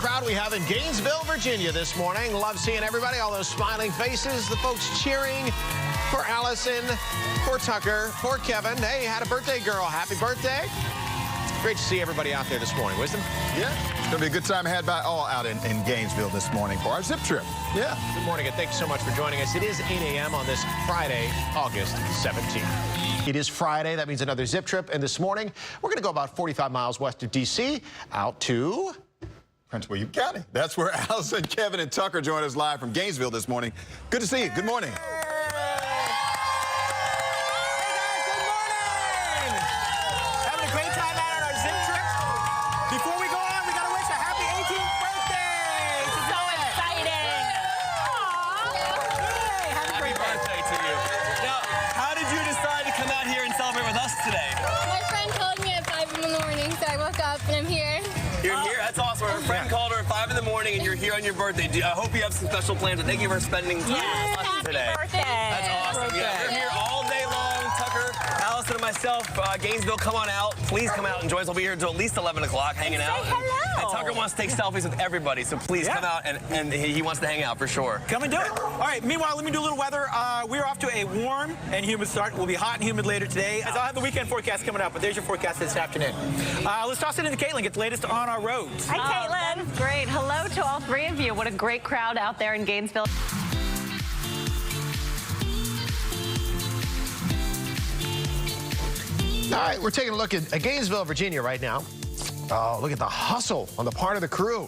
crowd we have in Gainesville, Virginia this morning. Love seeing everybody, all those smiling faces, the folks cheering for Allison, for Tucker, for Kevin. Hey, had a birthday girl. Happy birthday. Great to see everybody out there this morning. Wisdom? Yeah, it's going to be a good time had by all out in Gainesville this morning for our zip trip. Yeah. Good morning, and thank you so much for joining us. It is 8 a.m. on this Friday, August 17th. It is Friday. That means another zip trip. And this morning, we're going to go about 45 miles west of D.C. out to Prince William County. That's where Allison, Kevin, and Tucker join us live from Gainesville this morning. Good to see you. Good morning. You're here? That's awesome. Our friend called her at 5 in the morning and you're here on your birthday. I hope you have some special plans, and thank you for spending time with us today. Birthday. That's awesome. Yeah, we're here all day long. Tucker, Allison, and myself, Gainesville, come on out. Please come out and join us. We'll be here until at least 11 o'clock hanging out. Hello. And Tucker wants to take selfies with everybody, so please come out, and he wants to hang out for sure. Come and do it. All right, meanwhile, let me do a little weather. We're off to a warm and humid start. We'll be hot and humid later today. As I'll have the weekend forecast coming up, but there's your forecast this afternoon. Let's toss it into Caitlin, get the latest on our roads. Hi, Caitlin. That's great. Hello to all three of you. What a great crowd out there in Gainesville. All right, we're taking a look at Gainesville, Virginia right now. Oh, look at the hustle on the part of the crew.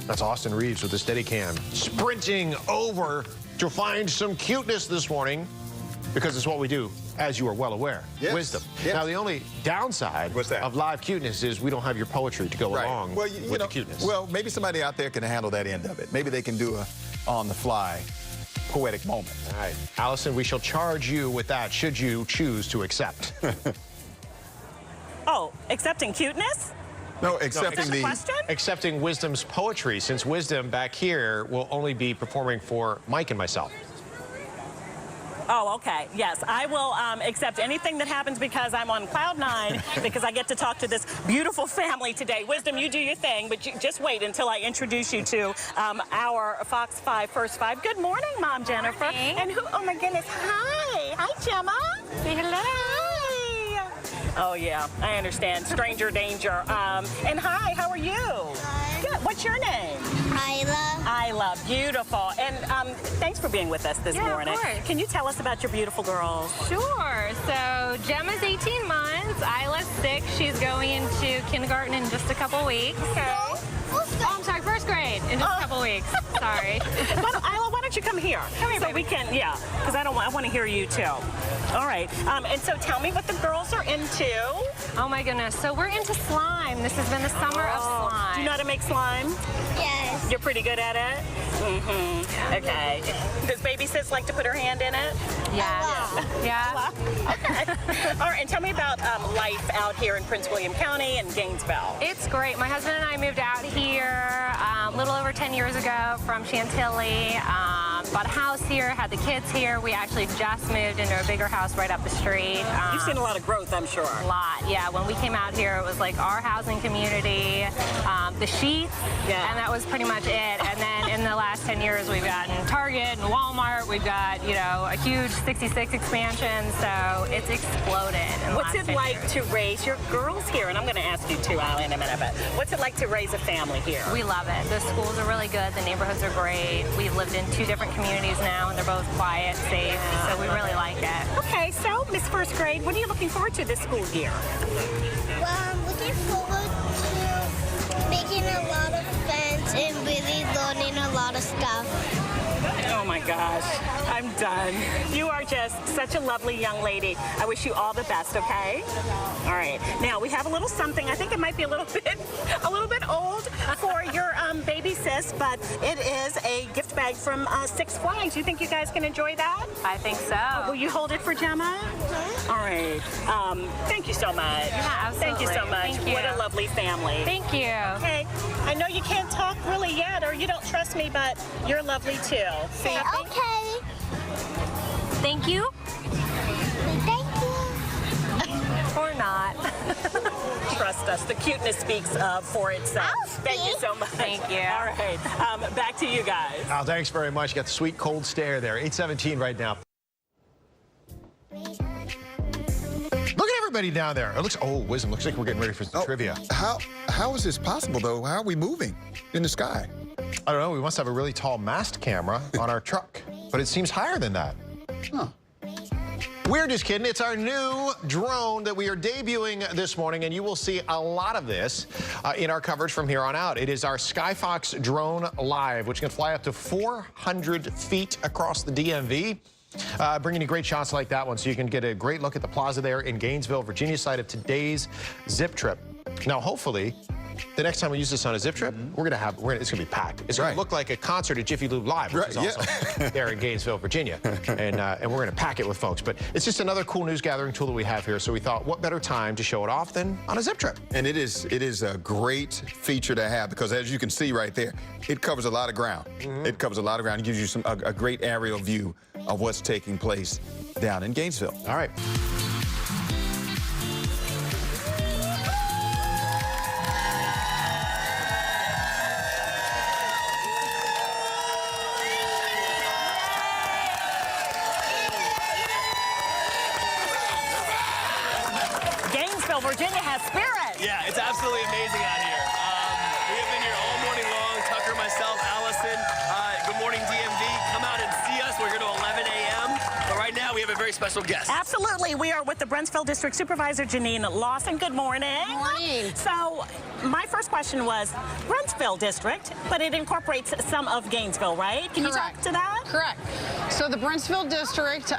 That's Austin Reeves with the Steadicam, sprinting over to find some cuteness this morning, because it's what we do, as you are well aware. Yes. Wisdom. Yes. Now, the only downside of live cuteness is we don't have your poetry to go along with the cuteness. Well, maybe somebody out there can handle that end of it. Maybe they can do a on-the-fly poetic moment. All right, Allison, we shall charge you with that should you choose to accept. Oh, accepting cuteness? No, accepting Wisdom's poetry, since Wisdom back here will only be performing for Mike and myself. Oh, okay. Yes, I will accept anything that happens because I'm on cloud 9 because I get to talk to this beautiful family today. Wisdom, you do your thing, but just wait until I introduce you to our Fox 5 First Five. Good morning, Mom Jennifer. Morning. And who? Oh my goodness. Hi. Hi, Gemma. Say hello. Hi. Oh yeah, I understand. Stranger danger. And hi. How are you? Hi. Good. What's your name? Isla. Beautiful. And thanks for being with us this morning. Of course. Can you tell us about your beautiful girls? Sure. So Gemma's 18 months. Isla's 6. She's going into kindergarten in just a couple weeks. Okay. Oh, I'm sorry, first grade in just a couple weeks. Sorry. Isla, why don't you come here? Come here, so baby. we can, because I want to hear you too. All right. And so tell me what the girls are into. Oh my goodness. So we're into slime. This has been the summer of slime. Do you know how to make slime? Yes. You're pretty good at it? Mm-hmm. Okay. Does baby sis like to put her hand in it? Yeah. Yeah. Okay. All right. And tell me about life out here in Prince William County and Gainesville. It's great. My husband and I moved out here a little over 10 years ago from Chantilly. Bought a house here, had the kids here. We actually just moved into a bigger house right up the street. You've seen a lot of growth, I'm sure. A lot, yeah. When we came out here, it was like our housing community, the sheets, and that was pretty much it. And then in the last 10 years, we've gotten Target and Walmart. We've got, a huge 66 expansion, so it's exploded in the What's last it 10 like years. to raise your girls here? And I'm going to ask you too, Isla, in a minute, but what's it like to raise a family here? We love it. The schools are really good. The neighborhoods are great. We've lived in 2 different communities now, and they're both quiet, safe, so we really like it. Okay, so Miss First Grade, what are you looking forward to this school year? Well, I'm looking forward to making a lot of friends and really learning a lot of stuff. Oh my gosh, I'm done. You are just such a lovely young lady. I wish you all the best, okay? All right. Now we have a little something. I think it might be a little bit old for your baby sis, but it is a gift bag from Six Flags. You think you guys can enjoy that? I think so. Will you hold it for Gemma? All right. Thank you so much. Yeah, absolutely. Thank you so much. Thank you. What a lovely family. Thank you. Okay. I know you can't talk really yet, or you don't trust me, but you're lovely too. Say okay. Thank you. Thank you. Or not. Trust trust us. The cuteness speaks for itself. Thank you so much. Thank you. All right, back to you guys. Oh, thanks very much. You got the sweet cold stare there. 8:17 right now. Look at everybody down there. It looks, oh, Wisdom, looks like we're getting ready for some trivia. How is this possible, though? How are we moving in the sky? I don't know. We must have a really tall mast camera on our truck, but it seems higher than that. Huh. We're just kidding. It's our new drone that we are debuting this morning, and you will see a lot of this in our coverage from here on out. It is our Skyfox Drone Live, which can fly up to 400 feet across the DMV. Bringing you great shots like that one, so you can get a great look at the plaza there in Gainesville, Virginia, site of today's zip trip. Now, hopefully, the next time we use this on a zip trip, it's going to be packed. It's going to look like a concert at Jiffy Lube Live, which is also there in Gainesville, Virginia. And we're going to pack it with folks. But it's just another cool news gathering tool that we have here. So we thought, what better time to show it off than on a zip trip? And it is a great feature to have because, as you can see right there, it covers a lot of ground. It covers a lot of ground. It gives you a great aerial view of what's taking place down in Gainesville. All right. Gainesville, Virginia has spirit. Yeah, it's absolutely amazing out here. We have been here all morning long. Tucker, myself, Allison. Good morning, DMV. Come out and see us. We're here till 11 a.m. But right now, we have a very special guest. Absolutely. We are with the Brentsville District Supervisor, Janine Lawson. Good morning. Good morning. So, my first question was Brentsville District, but it incorporates some of Gainesville, right? Can you talk to that? Correct. So the Brentsville District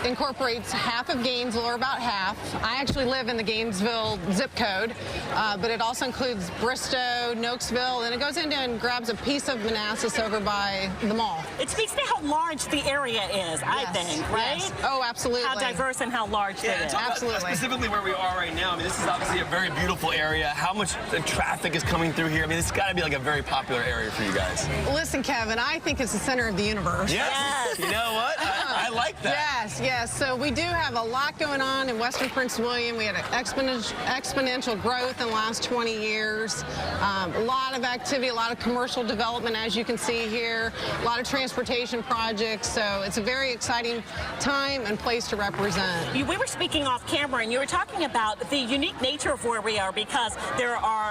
incorporates half of Gainesville, or about half. I actually live in the Gainesville zip code, but it also includes Bristow, Nokesville, and it goes into and grabs a piece of Manassas over by the mall. It speaks to how large the area is, I think, right? Yes. Oh, absolutely. How diverse and how large it is. Absolutely. Specifically where we are right now, I mean, this is obviously a very beautiful area. How much traffic is coming through here? I mean, it's got to be like a very popular area for you guys. Listen, Kevin, I think it's the center of the universe. Yes. You know what? I like that. Yes, yes. So we do have a lot going on in Western Prince William. We had an exponential growth in the last 20 years. A lot of activity, a lot of commercial development, as you can see here. A lot of transportation projects. So it's a very exciting time and place to represent. We were speaking off camera, and you were talking about the unique nature of where we are because there are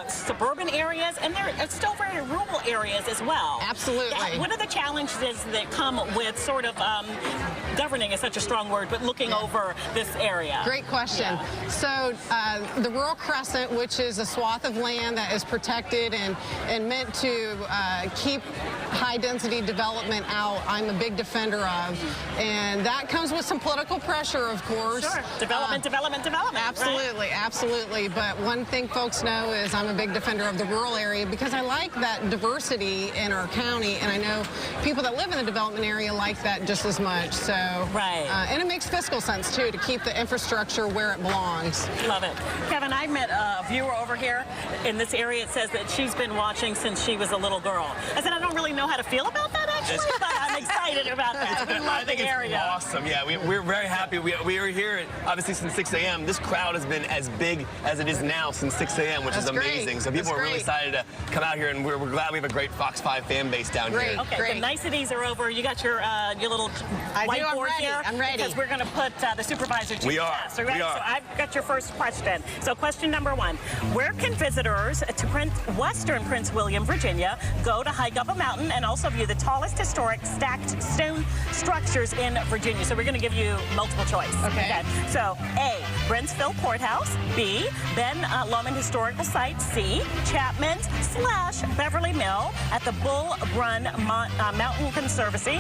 suburban areas and there are still very rural areas as well. Absolutely. What are the challenges that come with sort of governing is such a strong word, but looking over this area? Great question. Yeah. So the Rural Crescent, which is a swath of land that is protected and meant to keep high-density development out, I'm a big defender of. And that comes with some political pressure, of course. Sure. Development. Absolutely, right? absolutely. But one thing folks know is I'm a big defender of the rural area because I like that diversity in our county, and I know people that live in the development area like that just as much. So, right. And it makes fiscal sense, too, to keep the infrastructure where it belongs. Love it. Kevin, I met a viewer over here in this area. It says that she's been watching since she was a little girl. I said, I don't really know how to feel about that, actually, but I'm excited about that. We love I think the area. It's awesome. Yeah, we're very happy. We are here, obviously, since 6 a.m. This crowd has been as big as it is now since 6 a.m., which is amazing. Great. So people are really excited to come out here, and we're glad we have a great Fox 5 fan base down here. Okay, the niceties are over. You got your little whiteboard here. I'm ready. Because we're going to put the supervisor to the test. We are. So I've got your first question. So question number one. Where can visitors to Western Prince William, Virginia, go to hike up a mountain and also view the tallest historic stacked stone structures in Virginia? So we're going to give you multiple choice. Okay. So A, Brentsville Courthouse. B, Ben Lomond Historical Site. C, Chapman/Beverly Mill at the Bull Run Mountain Conservancy.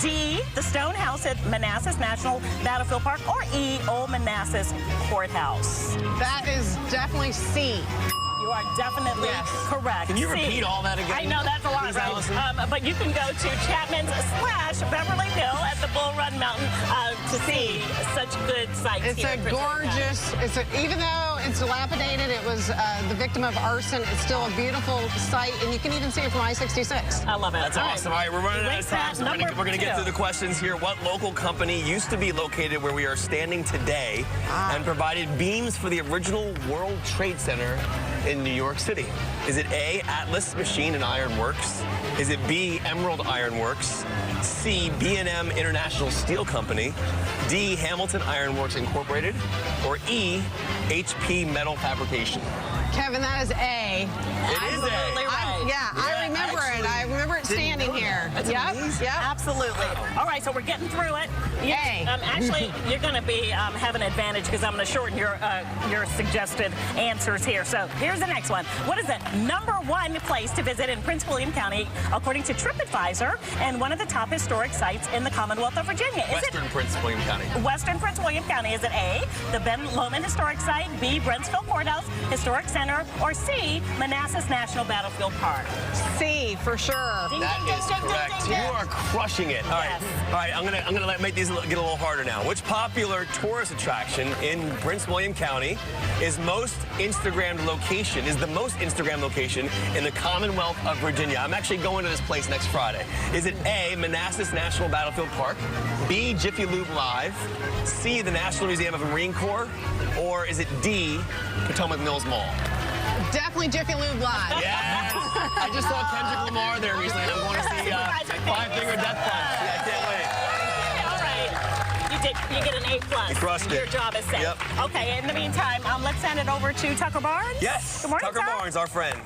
D, the Stone House at Manassas National Battlefield Park. Or E, Old Manassas Courthouse. That is definitely C. You are definitely correct. Can you C. repeat all that again? I know that's a lot, Please, right? But you can go to Chapman's/Beverly Mill at the Bull Run Mountain to see such good sights It's here a in Prince William County. gorgeous, even though it's dilapidated, it was the victim of arson, it's still a beautiful sight, and you can even see it from I-66. I love it. That's awesome. All right, we're running out of time, so we're going to get through the questions here. What local company used to be located where we are standing today and provided beams for the original World Trade Center in New York City? Is it A, Atlas Machine and Iron Works? Is it B, Emerald Iron Works? C, B&M International Steel Company? D, Hamilton Iron Works Incorporated? Or E, HP Metal Fabrication? Kevin, that is A. It is A. I remember it. I remember it standing here. Yep. Absolutely. All right, so we're getting through it. Actually, you're going to be have an advantage because I'm going to shorten your suggested answers here. So here's the next one. What is the #1 place to visit in Prince William County according to TripAdvisor and one of the top historic sites in the Commonwealth of Virginia? Western Prince William County. Western Prince William County. Is it A, the Ben Lomond Historic Site, B, Brentsville Courthouse Historic Center, or C, Manassas National Battlefield Park? C, for sure. That is correct. You are crushing it. All right. Yes. All right, I'm gonna make these get a little harder now. Which popular tourist attraction in Prince William County is the most Instagrammed location in the Commonwealth of Virginia? I'm actually going to this place next Friday. Is it A, Manassas National Battlefield Park, B, Jiffy Lube Live, C, the National Museum of the Marine Corps, or is it D, Potomac Mills Mall? Definitely Jiffy Lube Live. Yes! I just saw Kendrick Lamar there recently. I'm going to see Five Finger Death Punch. Yeah, I can't wait. All right. You get an A+. You crushed it. Your job is set. Yep. Okay, in the meantime, let's send it over to Tucker Barnes. Yes. Good morning, Tucker Tuck. Barnes, our friend.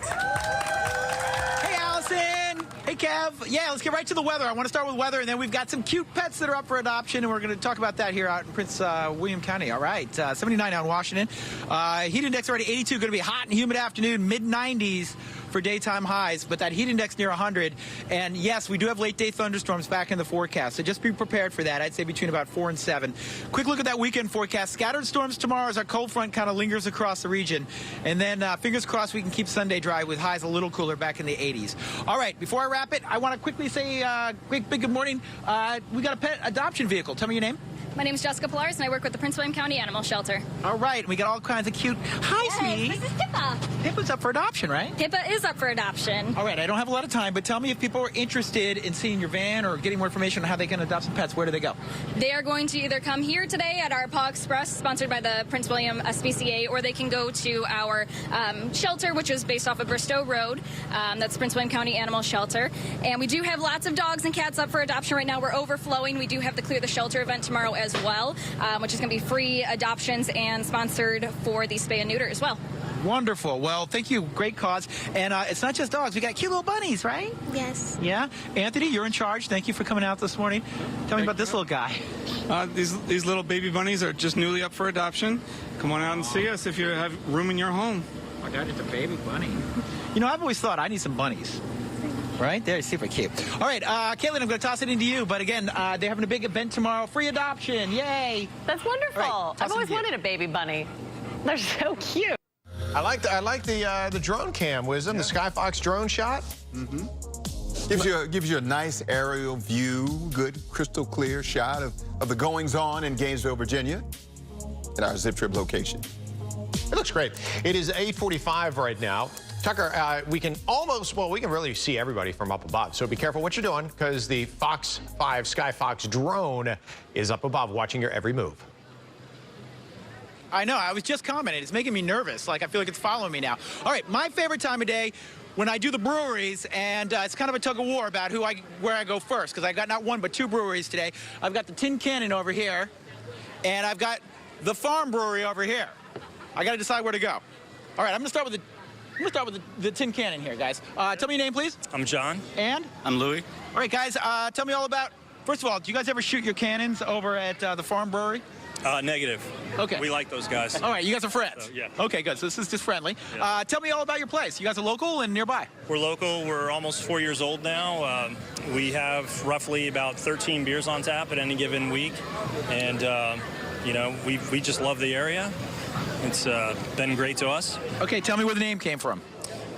Hey, Allison. Hey, Kev. Yeah, let's get right to the weather. I want to start with weather, and then we've got some cute pets that are up for adoption, and we're going to talk about that here out in Prince William County. All right, 79 out in Washington. Heat index already 82. Going to be a hot and humid afternoon, mid-90s for daytime highs, but that heat index near 100. And yes, we do have late-day thunderstorms back in the forecast, so just be prepared for that. I'd say between about 4 and 7. Quick look at that weekend forecast. Scattered storms tomorrow as our cold front kind of lingers across the region. And then fingers crossed we can keep Sunday dry with highs a little cooler back in the 80s. All right, before I wrap it, I want to quickly say big good morning. We got a pet adoption vehicle. Tell me your name. My name is Jessica Pilares, and I work with the Prince William County Animal Shelter. All right, we got all kinds of cute. Hi, sweetie. This is Pippa. Pippa's up for adoption, right? Pippa is up for adoption. All right, I don't have a lot of time, but tell me if people are interested in seeing your van or getting more information on how they can adopt some pets, where do they go? They are going to either come here today at our Paw Express, sponsored by the Prince William SPCA, or they can go to our shelter, which is based off of Bristow Road. That's Prince William County Animal Shelter. And we do have lots of dogs and cats up for adoption right now. We're overflowing. We do have the Clear the Shelter event tomorrow as well, which is going to be free adoptions and sponsored for the spay and neuter as well. Wonderful. Well, thank you. Great cause. And it's not just dogs. We got cute little bunnies, right? Yes. Yeah? Anthony, you're in charge. Thank you for coming out this morning. Tell me about this little guy. These little baby bunnies are just newly up for adoption. Come on out and see us if you have room in your home. Oh, my God, it's a baby bunny. You know, I've always thought I need some bunnies. Right there, super cute. All right, Caitlin, I'm going to toss it into you. But again, they're having a big event tomorrow. Free adoption. Yay. That's wonderful. Right, I've always wanted a baby bunny. They're so cute. I like the drone cam, Wisdom, the Skyfox drone shot. Gives you a nice aerial view, good crystal clear shot of the goings on in Gainesville, Virginia, at our Zip Trip location. It looks great. It is 8:45 right now. Tucker, we can really see everybody from up above. So be careful what you're doing, because the Fox 5 Skyfox drone is up above watching your every move. I know. I was just commenting. It's making me nervous. Like, I feel like it's following me now. All right, my favorite time of day when I do the breweries, and it's kind of a tug of war about where I go first, because I got not one but two breweries today. I've got the Tin Cannon over here, and I've got the Farm Brewery over here. I got to decide where to go. All right, I'm going to start with the Tin Cannon here, guys. Tell me your name, please. I'm John. And? I'm Louie. All right, guys, tell me all about, first of all, do you guys ever shoot your cannons over at the Farm Brewery? Negative. Okay. We like those guys. All right, you guys are friends? Yeah. Okay, good. So this is just friendly. Yeah. Tell me all about your place. You guys are local and nearby? We're local. We're almost 4 years old now. We have roughly about 13 beers on tap at any given week. And, we just love the area. It's been great to us. Okay, tell me where the name came from.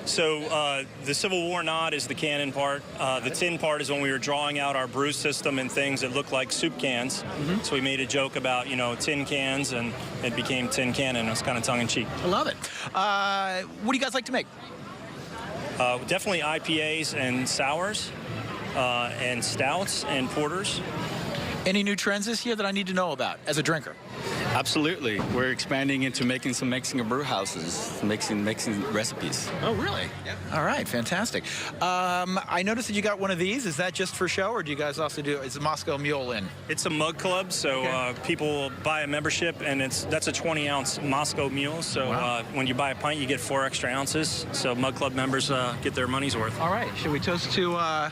So the Civil War nod is the cannon part. The tin part is when we were drawing out our brew system and things that look like soup cans. So we made a joke about, tin cans, and it became tin cannon. It was kind of tongue-in-cheek. I love it. What do you guys like to make? Definitely IPAs and sours, and stouts and porters. Any new trends this year that I need to know about as a drinker? Absolutely. We're expanding into making some Mexican brew houses, mixing recipes. Oh, really? Yep. All right, fantastic. I noticed that you got one of these. Is that just for show, or do you guys also do, is the Moscow Mule in? It's a mug club, so people buy a membership, and that's a 20-ounce Moscow Mule. So when you buy a pint, you get 4 extra ounces. So mug club members get their money's worth. All right, should we toast to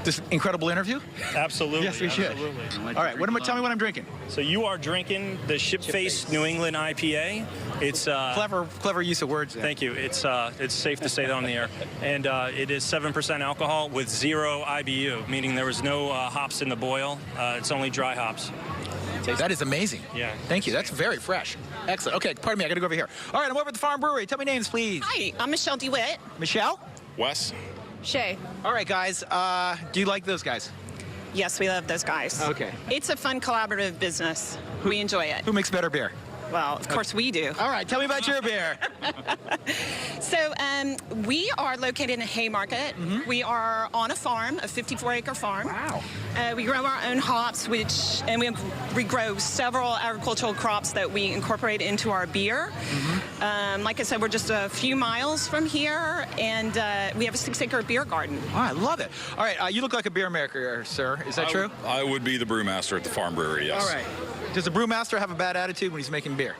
this incredible interview? Absolutely. Yes, we should. All right, tell me what I'm drinking. So you are drinking the Ship-Face New England IPA. It's clever use of words there. Thank you. It's safe to say that on the air. And it is 7% alcohol with 0 IBU, meaning there was no hops in the boil. It's only dry hops. That is amazing. Yeah. Thank you. That's very fresh. Excellent. Okay, pardon me. I got to go over here. All right, I'm over at the Farm Brewery. Tell me names, please. Hi, I'm Michelle DeWitt. Michelle? Wes. Shay. All right, guys. Do you like those guys? Yes, we love those guys. Okay. It's a fun collaborative business. We enjoy it. Who makes better beer? Well, of course we do. All right, tell me about your beer. So we are located in Haymarket. We are on a farm, a 54-acre farm. Wow. We grow our own hops, and we grow several agricultural crops that we incorporate into our beer. Like I said, we're just a few miles from here, and we have a 6-acre beer garden. Oh, I love it. All right, you look like a beer maker, sir. Is that true? I would be the brewmaster at the Farm Brewery, yes. All right. Does the brewmaster have a bad attitude when he's making beer?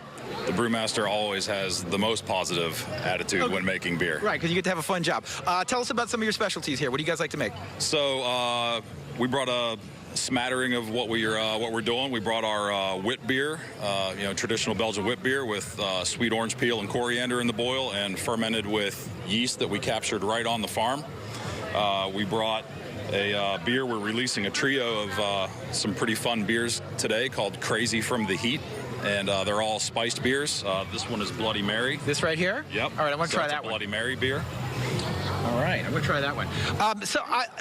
The brewmaster always has the most positive attitude when making beer. Right, because you get to have a fun job. Tell us about some of your specialties here. What do you guys like to make? So we brought a smattering of what we're doing. We brought our wit beer, traditional Belgian wit beer with sweet orange peel and coriander in the boil, and fermented with yeast that we captured right on the farm. We brought a beer. We're releasing a trio of some pretty fun beers today called Crazy from the Heat, and they're all spiced beers. This one is Bloody Mary. This right here? Yep. All right, I want to try that one. Bloody Mary beer. All right, I'm going to try that one.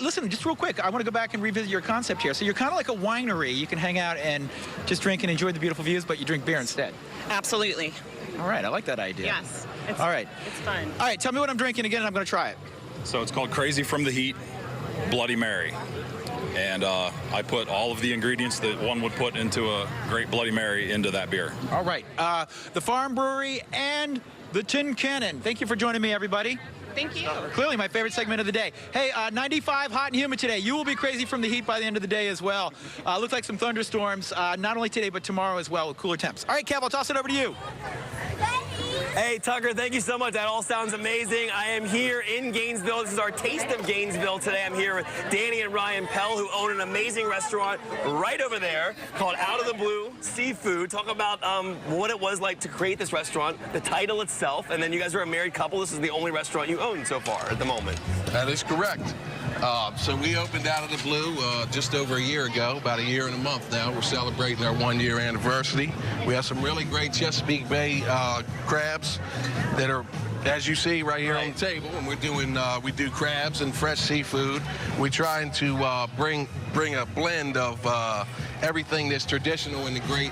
Listen, just real quick, I want to go back and revisit your concept here. So you're kind of like a winery. You can hang out and just drink and enjoy the beautiful views, but you drink beer instead. Absolutely. All right, I like that idea. Yes. All right. It's fun. All right, tell me what I'm drinking again, and I'm going to try it. So it's called Crazy from the Heat, Bloody Mary. And I put all of the ingredients that one would put into a great Bloody Mary into that beer. All right. The Farm Brewery and the Tin Cannon. Thank you for joining me, everybody. Thank you. Clearly my favorite segment of the day. Hey, 95, hot and humid today. You will be crazy from the heat by the end of the day as well. Looks like some thunderstorms, not only today, but tomorrow as well with cooler temps. All right, Kev, I'll toss it over to you. Hey, Tucker, thank you so much. That all sounds amazing. I am here in Gainesville. This is our Taste of Gainesville today. I'm here with Danny and Ryan Pell, who own an amazing restaurant right over there called Out of the Blue Seafood. Talk about what it was like to create this restaurant, the title itself, and then you guys are a married couple. This is the only restaurant you own so far at the moment. That is correct. So we opened Out of the Blue just over a year ago, about a year and a month now. We're celebrating our 1-year anniversary. We have some really great Chesapeake Bay crabs that are, as you see right here on the table, and we do crabs and fresh seafood. We're trying to bring a blend of everything that's traditional in the great,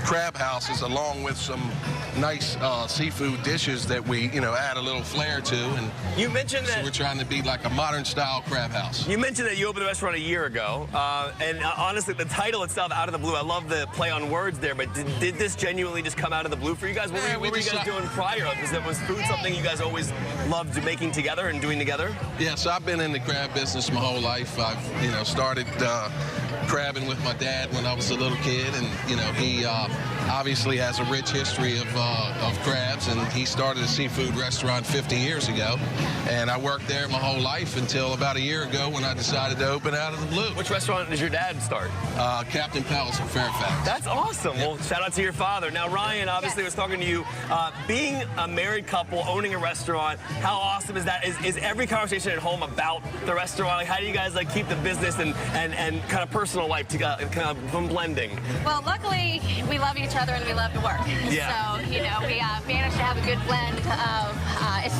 crab houses, along with some nice seafood dishes that we, add a little flair to. And you mentioned that we're trying to be like a modern-style crab house. You mentioned that you opened the restaurant a year ago, and honestly, the title itself, Out of the Blue, I love the play on words there, but did this genuinely just come out of the blue for you guys? What were you guys doing prior? Was food something you guys always loved making together and doing together? Yeah, so I've been in the crab business my whole life. I've, started crabbing with my dad when I was a little kid, and he obviously has a rich history of crabs, and he started a seafood restaurant 50 years ago, and I worked there my whole life until about a year ago when I decided to open Out of the Blue. Which restaurant did your dad start? Captain Pell's in Fairfax. That's awesome. Well, shout out to your father. Now, Ryan obviously was talking to you. Being a married couple, owning a restaurant, how awesome is that? Is every conversation at home about the restaurant? Like, how do you guys keep the business and kind of personal professional life to kind of from blending? Well, luckily, we love each other and we love to work. Yeah. So, you know, we managed to have a good blend of,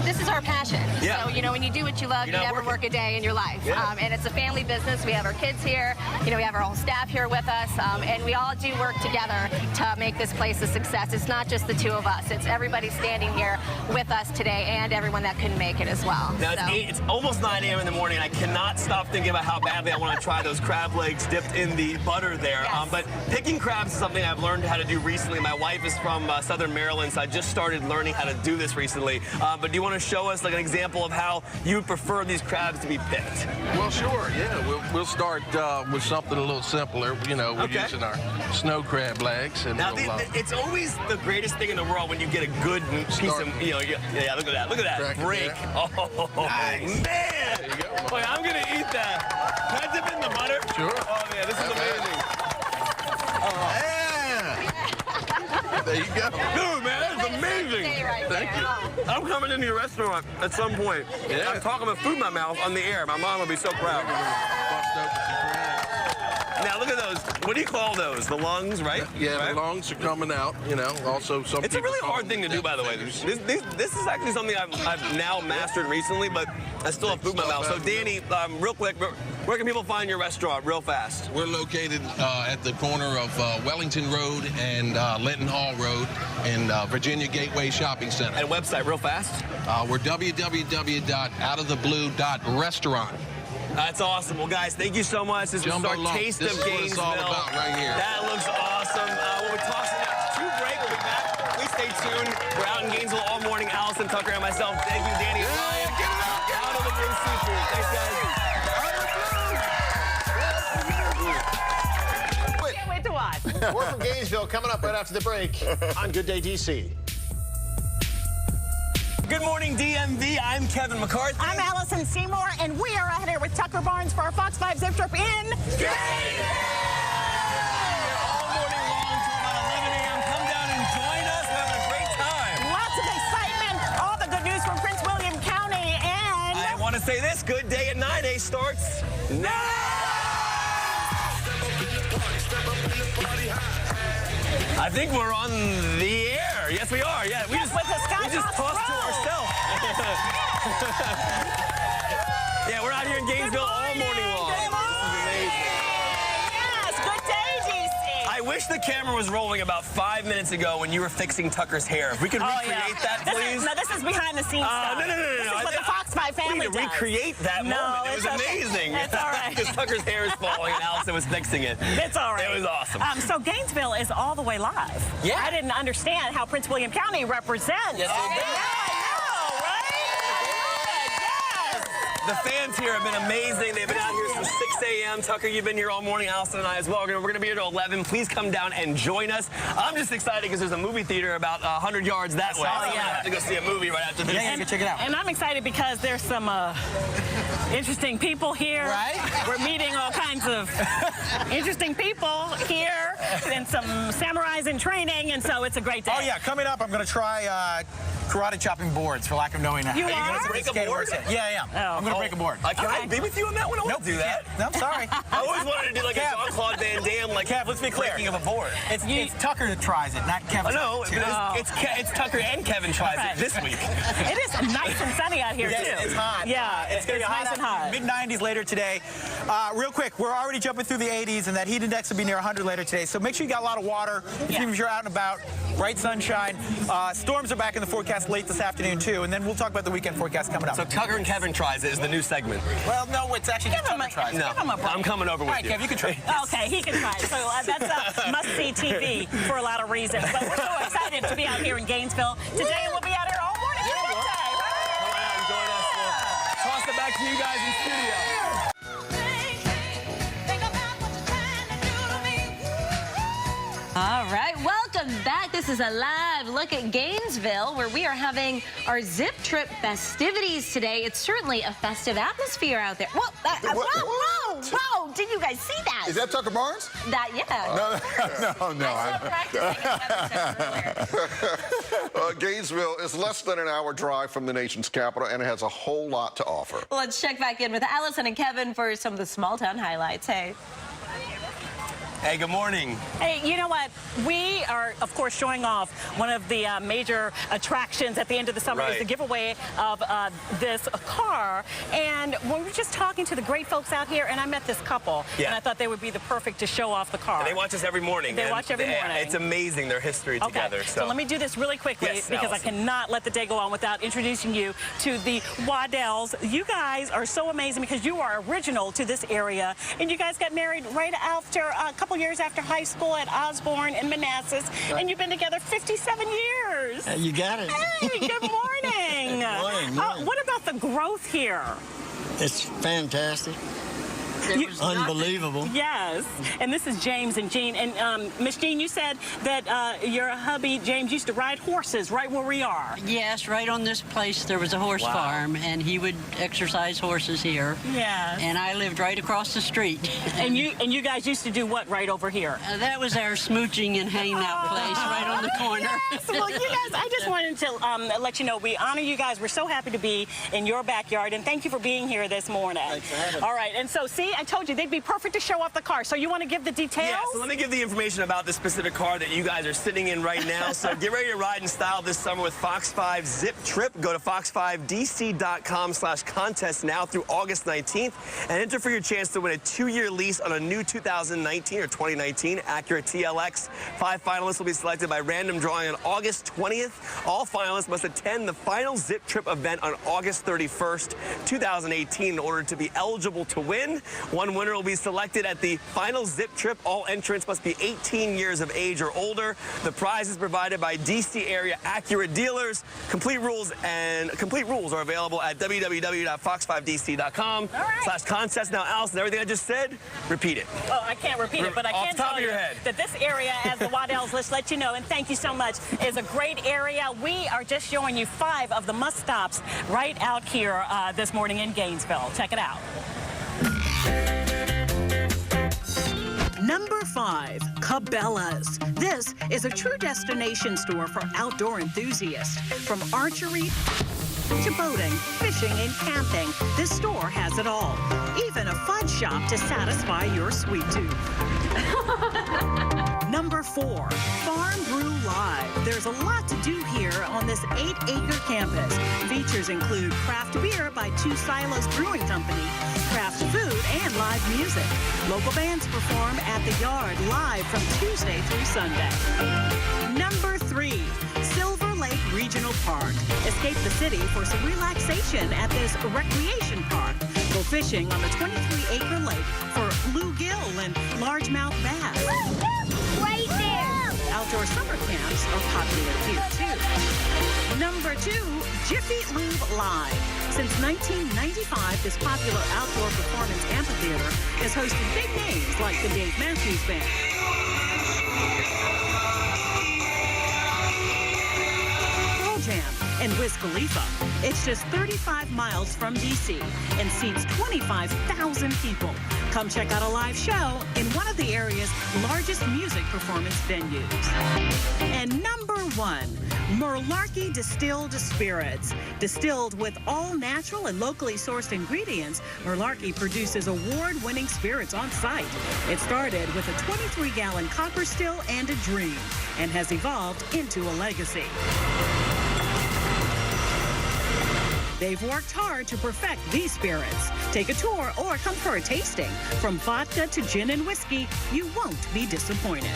this is our passion. Yeah. So, you know, when you do what you love, you never work a day in your life. Yeah. And it's a family business. We have our kids here. You know, we have our whole staff here with us. And we all do work together to make this place a success. It's not just the two of us. It's everybody standing here with us today and everyone that couldn't make it as well. Now, it's almost 9 a.m. in the morning. I cannot stop thinking about how badly I want to try those crab legs dipped in the butter there. Yes. But picking crabs is something I've learned how to do recently. My wife is from Southern Maryland, so I just started learning how to do this recently. But do you want to show us like an example of how you would prefer these crabs to be picked? Well, sure, yeah. We'll start with something a little simpler. You know, we're using our snow crab legs. And now, it's always the greatest thing in the world when you get a good piece of, you know, yeah, look at that. Look at that break. Oh, nice. Man. There you go. Wait, I'm going to eat that. Can I dip it in the butter? Sure. Oh, man, this is amazing. Yeah. There you go. Dude, man, that's amazing. Thank you. I'm coming into your restaurant at some point. Yeah. I'm talking about food in my mouth on the air. My mom will be so proud. Now, look at those. What do you call those? The lungs, right? Yeah, right? the lungs are coming out, you know. Also, some It's a really hard thing to do, by the way. This is actually something I've now mastered recently, but I still have food in my mouth. So, Danny, real quick, where can people find your restaurant real fast? We're located at the corner of Wellington Road and Linton Hall Road in Virginia Gateway Shopping Center. And website real fast? We're www.outoftheblue.restaurant. That's awesome. Well, guys, thank you so much. This was our taste of Gainesville. This is what it's all about right here. That looks awesome. We'll be tossing out 2 break. We'll be back. Please stay tuned. We're out in Gainesville all morning. Allison, Tucker, and myself. Thank you, Danny and Ryan. Out of the Blue Seafood. Thanks, guys. Can't wait to watch. More from Gainesville coming up right after the break on Good Day DC. Good morning, DMV. I'm Kevin McCarthy. I'm Allison Seymour, and we are out here with Tucker Barnes for our Fox 5 Zip Trip in Gainesville. All morning long till about 11 a.m. Come down and join us. We're having a great time. Lots of excitement, all the good news from Prince William County, and I want to say this. Good Day at 9 starts now. I think we're on the air. Yes, we are. Yeah, we just tossed to ourselves. Yeah, we're out here in Gainesville all morning long. yes, good day, DC. I wish the camera was rolling about 5 minutes ago when you were fixing Tucker's hair. If we could recreate that, please. This is behind the scenes stuff. No. This is what the Fox 5 family We need to does. recreate that moment. It was amazing. It's all right. Because Tucker's hair is falling and Allison was fixing it. It's all right. It was awesome. So Gainesville is all the way live. Yeah. I didn't understand how Prince William County represents. Yes, they do. Now I know, right? Yes. The fans here have been amazing. They've been out here since 6 a.m. Tucker, you've been here all morning. Allison and I as well. We're going to be here till 11. Please come down and join us. I'm just excited because there's a movie theater about 100 yards that way. So I'm going to have to go see a movie right after this. Yeah, go check it out. And I'm excited because there's some interesting people here. Right? We're meeting all kinds of interesting people here and some samurais in training, and so it's a great day. Oh, yeah. Coming up, I'm going to try karate chopping boards, for lack of knowing how. You Are you going to break a board? Yeah, I am. I'm going to break a board. Can I be with you on that one? I want to do that. No, I'm sorry. I always wanted to do like a Jean-Claude Van Damme, like Kev, let's be clear. breaking of a board. It's Tucker that tries it, not Kevin. No, it's Tucker and Kevin tries it this week. It is nice and sunny out here, Yes, too. it's hot. Yeah, It's going to be nice and hot. Mid-90s later today. Real quick, we're already jumping through the 80s, and that heat index will be near 100 later today. So make sure you got a lot of water. Even if you're out and about, bright sunshine. Storms are back in the forecast late this afternoon, too. And then we'll talk about the weekend forecast coming up. So Tucker and Kevin tries it is the new segment. Well, no, it's actually just Tucker tries it. No, I'm coming over with you. All right, Kev, you can try. Okay, he can try it. So that's a must-see TV for a lot of reasons. But we're so excited to be out here in Gainesville. Today we'll be out here all morning. Come on out and join us. We'll toss it back to you guys in studio. All right, welcome back. This is a live look at Gainesville, where we are having our Zip Trip festivities today. It's certainly a festive atmosphere out there. Whoa, whoa, did you guys see that? Is that Tucker Barnes? That, yeah. No. Gainesville is less than an hour drive from the nation's capital, and it has a whole lot to offer. Let's check back in with Allison and Kevin for some of the small town highlights. Hey. Hey, good morning. Hey, you know what? We are, of course, showing off one of the major attractions at the end of the summer is the giveaway of this car. And we were just talking to the great folks out here, and I met this couple, and I thought they would be the perfect to show off the car. And they watch us every morning. They watch every morning. It's amazing, their history together. So let me do this really quickly because I cannot let the day go on without introducing you to the Waddells. You guys are so amazing because you are original to this area, and you guys got married right after a couple years after high school at Osborne in Manassas, and you've been together 57 years. You got it. Hey, good morning. Good morning. What about the growth here? It's fantastic. Unbelievable. Yes. And this is James and Jean. And Miss Jean, you said that your hubby, James, used to ride horses right where we are. Yes, right on this place there was a horse farm, and he would exercise horses here. Yeah. And I lived right across the street. And you guys used to do what right over here? That was our smooching and hanging out place right on the corner. Yes. Well, you guys, I just wanted to let you know we honor you guys. We're so happy to be in your backyard, and thank you for being here this morning. Thanks for having us. All right. And so, see, I told you they'd be perfect to show off the car. So you want to give the details? Yeah, so let me give the information about the specific car that you guys are sitting in right now. So get ready to ride in style this summer with Fox 5 Zip Trip. Go to fox5dc.com/contest now through August 19th and enter for your chance to win a 2-year lease on a new 2019 or 2019 Acura TLX. 5 finalists will be selected by random drawing on August 20th. All finalists must attend the final Zip Trip event on August 31st, 2018 in order to be eligible to win. One winner will be selected at the final Zip Trip. All entrants must be 18 years of age or older. The prize is provided by DC area Acura dealers. Complete rules are available at www.fox5dc.com/contest. Now, Allison, everything I just said, repeat it. Oh, I can't repeat it, but I can tell you head. that this area, as the Waddells, let's let you know, and thank you so much, is a great area. We are just showing you 5 of the must-stops right out here this morning in Gainesville. Check it out. Number 5, Cabela's. This is a true destination store for outdoor enthusiasts. From archery to boating, fishing, and camping, this store has it all. Even a fudge shop to satisfy your sweet tooth. Number 4, Farm Brew Live. There's a lot to do here on this 8-acre campus. Features include craft beer by Two Silos Brewing Company, craft food, and live music. Local bands perform at the Yard live from Tuesday through Sunday. Number 3, Silver Lake Regional Park. Escape the city for some relaxation at this recreation park. Go fishing on the 23-acre lake for bluegill and largemouth bass. Right there. Outdoor summer camps are popular here, too. Number 2, Jiffy Lube Live. Since 1995, this popular outdoor performance amphitheater has hosted big names like the Dave Matthews Band, Pearl Jam, and Wiz Khalifa. It's just 35 miles from D.C. and seats 25,000 people. Come check out a live show in one of the area's largest music performance venues. And number 1, Merlarky Distilled Spirits. Distilled with all natural and locally sourced ingredients, Merlarky produces award-winning spirits on site. It started with a 23-gallon copper still and a dream, and has evolved into a legacy. They've worked hard to perfect these spirits. Take a tour or come for a tasting. From vodka to gin and whiskey, you won't be disappointed.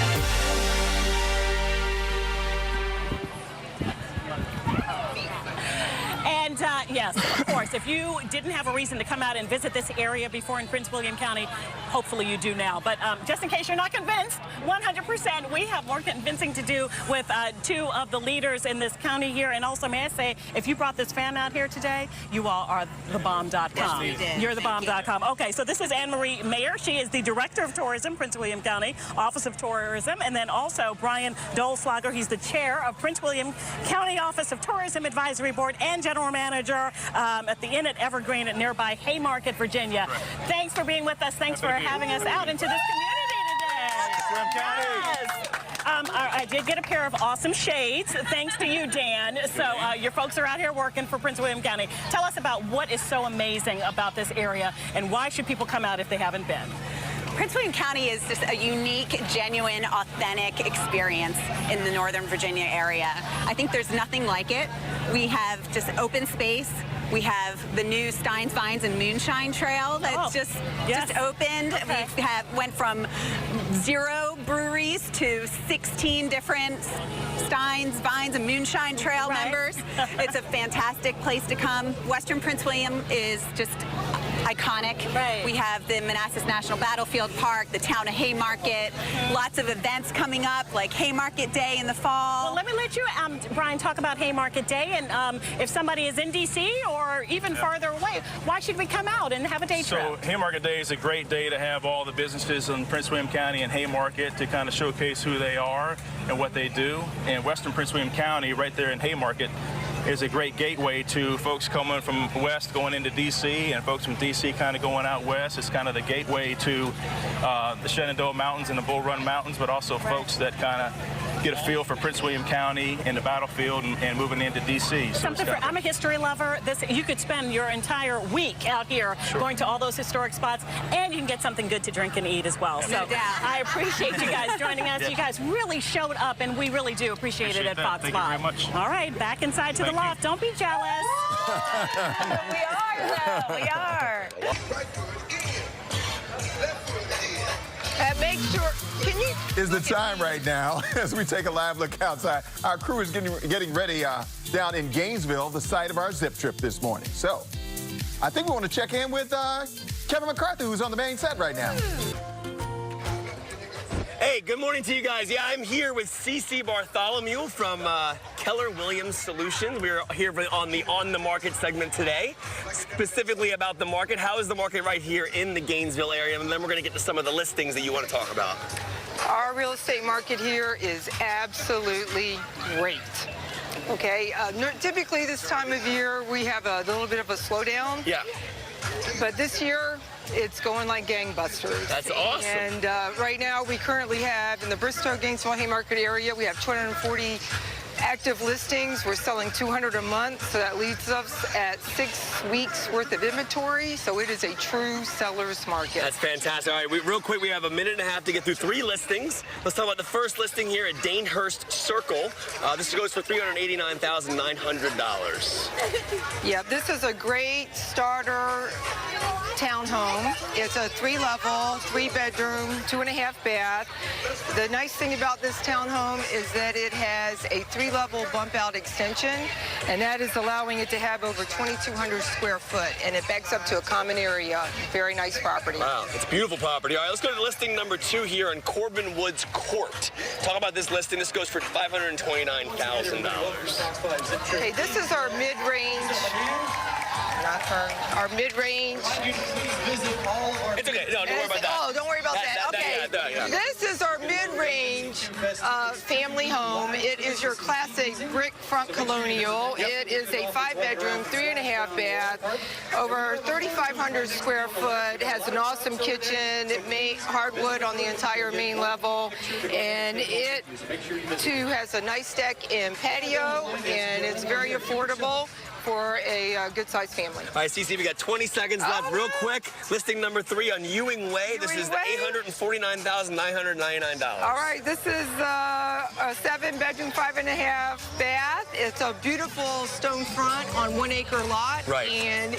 And yes, of course, if you didn't have a reason to come out and visit this area before in Prince William County, hopefully you do now. But just in case you're not convinced, 100%, we have more convincing to do with 2 of the leaders in this county here. And also, may I say, if you brought this fam out here today, you all are thebomb.com. Yes, we did. You're thebomb.com. Okay, so this is Anne Marie Mayer. She is the Director of Tourism, Prince William County, Office of Tourism. And then also Brian Doleslager. He's the Chair of Prince William County Office of Tourism Advisory Board and General Manager at the Inn at Evergreen at nearby Haymarket, Virginia. Right. Thanks for being with us. Thanks for having us out into this community today. Yes. I did get a pair of awesome shades, thanks to you, Dan. So your folks are out here working for Prince William County. Tell us about what is so amazing about this area and why should people come out if they haven't been? Prince William County is just a unique, genuine, authentic experience in the Northern Virginia area. I think there's nothing like it. We have just open space. We have the new Steins, Vines, and Moonshine Trail that's just opened. Okay. We went from 0 breweries to 16 different Steins, Vines, and Moonshine Trail members. It's a fantastic place to come. Western Prince William is just iconic. We have the Manassas National Battlefield Park, the town of Haymarket, lots of events coming up like Haymarket Day in the fall. Well, let me let you, Brian, talk about Haymarket Day, and if somebody is in D.C. or even farther away, why should we come out and have a day trip? So Haymarket Day is a great day to have all the businesses in Prince William County and Haymarket to kind of showcase who they are and what they do. And Western Prince William County, right there in Haymarket, is a great gateway to folks coming from west going into D.C. and folks from D.C. kind of going out west. It's kind of the gateway to the Shenandoah Mountains and the Bull Run Mountains, but also folks that kind of get a feel for Prince William County and the battlefield and moving into D.C. So I'm a history lover. You could spend your entire week out here going to all those historic spots, and you can get something good to drink and eat as well. So I appreciate you guys joining us. You guys really showed up, and we really do appreciate it at Fox 5. Thank you very much. All right, back inside to the loft. Don't be jealous. We are, though. We are. And make sure, can you? Is the time right now as we take a live look outside. Our crew is getting ready down in Gainesville, the site of our zip trip this morning. So I think we want to check in with Kevin McCarthy, who's on the main set right now. Hey, good morning to you guys. Yeah, I'm here with CC Bartholomew from Keller Williams Solutions. We're here on the Market segment today, specifically about the market. How is the market right here in the Gainesville area? And then we're going to get to some of the listings that you want to talk about. Our real estate market here is absolutely great. Okay, typically this time of year we have a little bit of a slowdown. Yeah. But this year, it's going like gangbusters. That's awesome. And right now, we currently have, in the Bristow, Gainesville, Haymarket area, we have 240 active listings. We're selling 200 a month, so that leaves us at 6 weeks worth of inventory. So it is a true seller's market. That's fantastic. All right, real quick, we have a minute and a half to get through 3 listings. Let's talk about the first listing here at Danehurst Circle. This goes for $389,900. Yeah, this is a great starter townhome. It's a 3-level, 3-bedroom, 2.5 bath. The nice thing about this townhome is that it has a 3-level bump out extension, and that is allowing it to have over 2,200 square foot, and it backs up to a common area. Very nice property. Wow, it's a beautiful property. All right, let's go to listing number 2 here in Corbin Woods Court. Talk about this listing. This goes for $529,000. Okay, this is our mid-range. Our mid-range. It's okay. No, don't worry about that. Oh, don't worry about that. Okay. This is our mid-range family home. It is your classic brick front colonial. It is a 5-bedroom, 3.5 bath, over 3,500 square foot. It has an awesome kitchen. It made hardwood on the entire main level, and it too has a nice deck and patio, and it's very affordable for a good-sized family. All right, Cece, we got 20 seconds left. Real quick, listing number 3 on Ewing Way. This is $849,999. All right, this is a 7-bedroom, 5.5 bath. It's a beautiful stone front on 1-acre lot. Right. And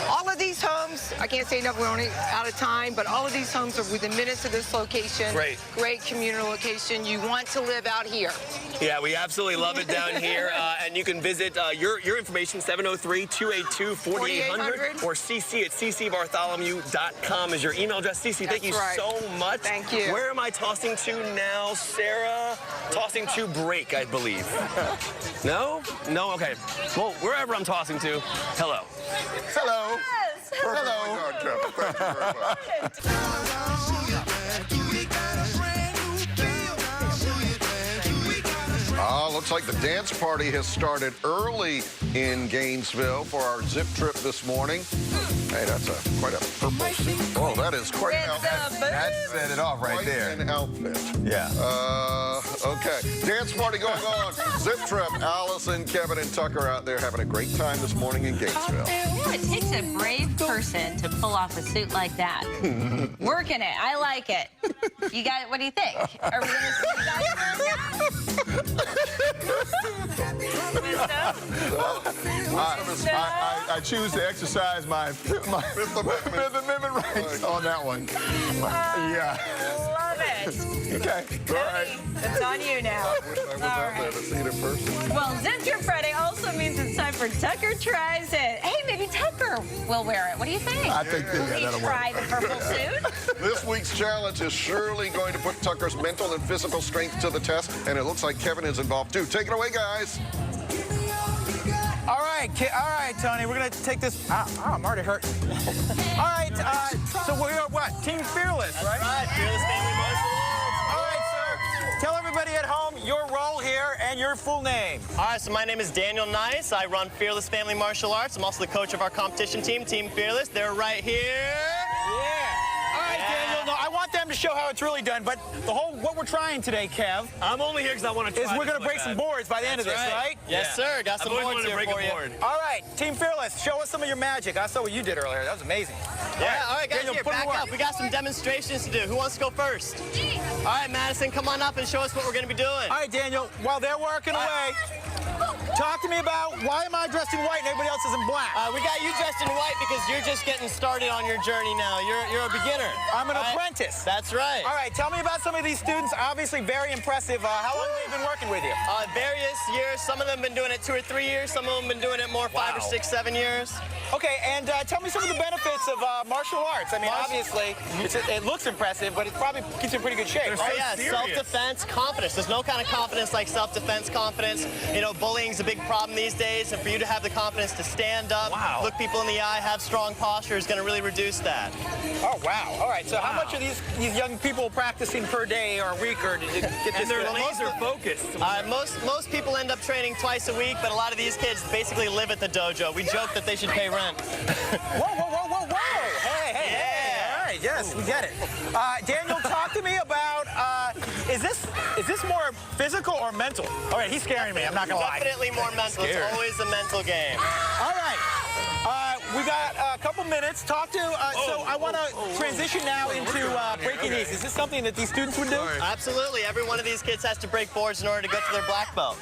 all of these homes, I can't say enough, we're only out of time, but all of these homes are within minutes of this location. Great. Great communal location. You want to live out here. Yeah, we absolutely love it down here. And you can visit your information, 703-282-4800 or cc at ccbartholomew.com is your email address. Cece, thank you so much. Thank you. Where am I tossing to now, Sarah? Tossing to break, I believe. No? No? Okay. Well, wherever I'm tossing to, hello. Hello. Yes. Hello. Looks like the dance party has started early in Gainesville for our zip trip this morning. Hey, that's quite a purple suit. Oh, that is quite an outfit. That set it off right there. Quite an outfit. Yeah. Okay. Dance party. party going on. Zip Trip, Allison, Kevin, and Tucker out there having a great time this morning in Gainesville. It takes a brave person to pull off a suit like that. Working it. I like it. You got. What do you think? Are we going to see you guys I choose to exercise my Fifth Amendment rights on that one. Yeah. Love it. Okay. All right. It's on you now. Well, Zip Trip Friday also means it's time for Tucker Tries It. Hey, maybe Tucker will wear it. What do you think? I think Will he that'll try work. the purple suit? This week's challenge is surely going to put Tucker's mental and physical strength to the test, and it looks like Kevin is involved too. Take it away, guys. All right, Tony, we're going to take this. I'm already hurt. All right, so we're what? Team Fearless, right? Right, Fearless Family Martial Arts. All right, sir. Tell everybody at home your role here and your full name. All right, so my name is Daniel Nice. I run Fearless Family Martial Arts. I'm also the coach of our competition team, Team Fearless. They're right here. Yeah. All right, Daniel. No, I want them to show how it's really done, but what we're trying today, Kev, I'm only here because I want to try is we're going to break some boards by the end of this, right? Yes, sir. Got some boards here for you. All right, Team Fearless, show us some of your magic. I saw what you did earlier. That was amazing. Yeah, all right, guys, Daniel, here, put 'em back to up. work. We got some demonstrations to do. Who wants to go first? All right, Madison, come on up and show us what we're going to be doing. All right, Daniel, while they're working away, talk to me about why am I dressed in white and everybody else is in black? We got you dressed in white because you're just getting started on your journey now. You're a beginner. I'm an apprentice. That's right. All right, tell me about some of these students. Obviously very impressive. How long have they been working with you? Various years. Some of them been doing it 2 or 3 years. Some of them been doing it more 5 or 6, 7 years. Okay, and tell me some of the benefits of martial arts. I mean, obviously, it looks impressive, but it probably keeps you in pretty good shape, right? Yeah, self-defense, confidence. There's no kind of confidence like self-defense confidence. You know, bullying's a big problem these days, and for you to have the confidence to stand up, look people in the eye, have strong posture is going to really reduce that. Oh, wow. All right, so how much are these young people practicing per day or a week, or did you get this? And they're laser focused. Most people end up training twice a week, but a lot of these kids basically live at the dojo. We joke that they should pay rent. Whoa. Hey. All right, yes, we get it. Daniel, talk to me about, is this more physical or mental? All right, he's scaring me, I'm not going to lie. Definitely more mental. It's always a mental game. All right. We got a couple minutes. Talk to, so I want to transition now into breaking these. Is this something that these students would do? Absolutely. Every one of these kids has to break boards in order to get to their black belt.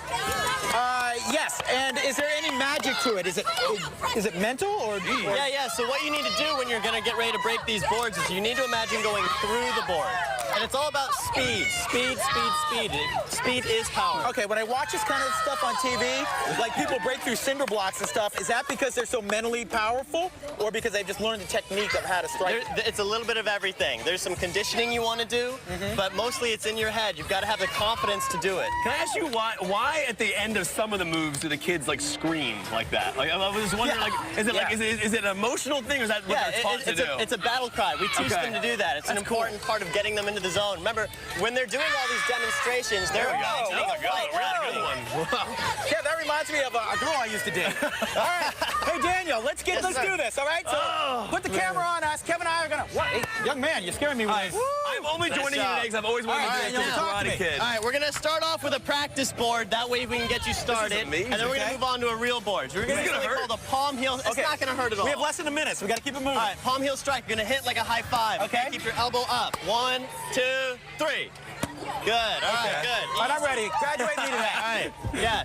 Yes, and is there any magic to it? Is it mental or? Yeah. So what you need to do when you're going to get ready to break these boards is you need to imagine going through the board. And it's all about speed. Speed. Speed is power. Okay, when I watch this kind of stuff on TV, like people break through cinder blocks and stuff, is that because they're so mentally powerful or because they've just learned the technique of how to strike? It's a little bit of everything. There's some conditioning you want to do, but mostly it's in your head. You've got to have the confidence to do it. Can I ask you why at the end of some of the moves do the kids like scream like that? Like I was wondering, is it an emotional thing or is that what they're taught to do? It's a battle cry. We teach them to do that. It's an important part of getting them into the zone. Remember, when they're doing all these demonstrations, they're really good one. Yeah, that reminds me of a girl I used to date. All right, hey Daniel, let's do this. All right, so put the camera on us. Kevin and I are gonna. What? Hey, young man, you're scaring me with this. I'm only joining you today because I've always wanted to be a karate kid. All right, we're gonna start off with a practice board. That way we can get you started, and then we're gonna move on to a real board. So we're gonna do something called a palm heel. It's not gonna hurt at all. We have less than a minute, so we gotta keep it moving. All right, palm heel strike. You're gonna hit like a high five. Okay. Keep your elbow up. 1, 2, 3. Good. All right. Good. All right, I'm ready. Graduate me to that. All right. Yeah.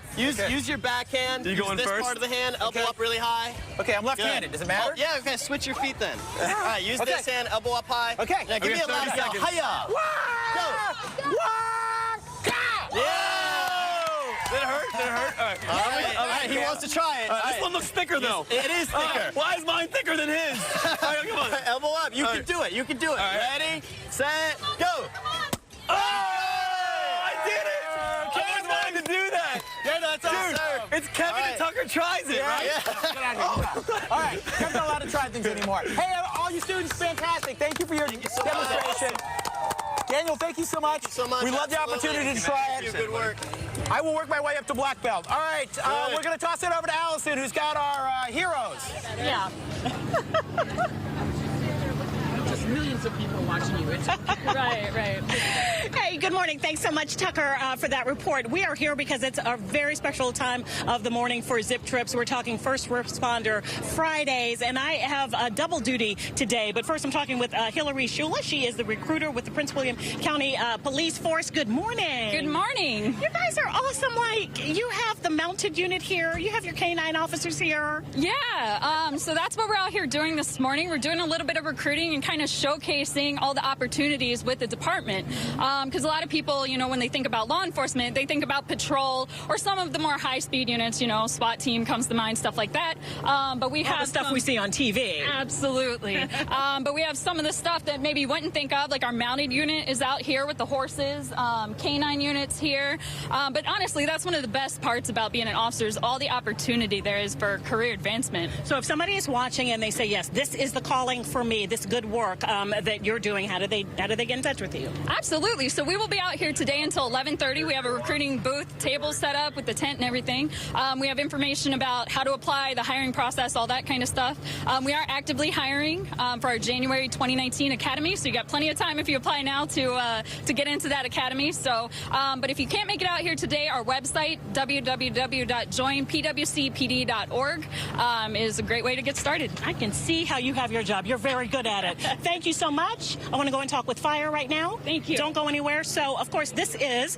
Use your backhand. You going this first? part of the hand. Elbow up really high. Okay, I'm left-handed. Does it matter? Oh, yeah. Okay. Switch your feet then. All right. Use this hand. Elbow up high. Okay. Now give me a loud yell. Hiya. Go. Yeah. Did it hurt? All right. He wants to try it. This one looks thicker though. It is thicker. Why is mine thicker than his? All right, come on. Elbow up. You can do it. You can do it. Ready, set, go. Oh! I did it! I always wanted to do that. Yeah, that's awesome. It's Kevin and Tucker tries it, right? Yeah. All right, Kevin's not allowed to try things anymore. Hey, all you students, fantastic. Thank you for your demonstration. Daniel, thank you so much. We love the opportunity to try it. Good work. I will work my way up to black belt. All right, we're going to toss it over to Allison, who's got our heroes. Yeah. Just millions of people watching you. Right. Hey, Hey, good morning. Thanks so much, Tucker, for that report. We are here because it's a very special time of the morning for Zip Trips. We're talking First Responder Fridays, and I have a double duty today. But first, I'm talking with Hillary Shula. She is the recruiter with the Prince William County Police Force. Good morning. Good morning. You guys are awesome. Like, you have the mounted unit here. You have your K-9 officers here. Yeah, so that's what we're out here doing this morning. We're doing a little bit of recruiting and kind of showcasing all the opportunities with the department. Because a lot of people, you know, when they think about law enforcement, they think about patrol or some of the more high-speed units, you know, SWAT team comes to mind, stuff like that. But we all have the stuff we see on TV. Absolutely. But we have some of the stuff that maybe you wouldn't think of, like our mounted unit is out here with the horses, K-9 units here. But honestly, that's one of the best parts about being an officer is all the opportunity there is for career advancement. So if somebody is watching and they say, yes, this is the calling for me, this good work that you're doing, how do they get in touch with you? Absolutely. So we will be out here today until 11:30. We have a recruiting booth, table set up with the tent and everything. We have information about how to apply, the hiring process, all that kind of stuff. We are actively hiring for our January 2019 Academy, so you got plenty of time if you apply now to get into that academy. So, but if you can't make it out here today, our website, www.joinpwcpd.org, is a great way to get started. I can see how you have your job. You're very good at it. Thank you so much. I want to go and talk with Fire right now. Thank you. Don't go anywhere. So, of course, this is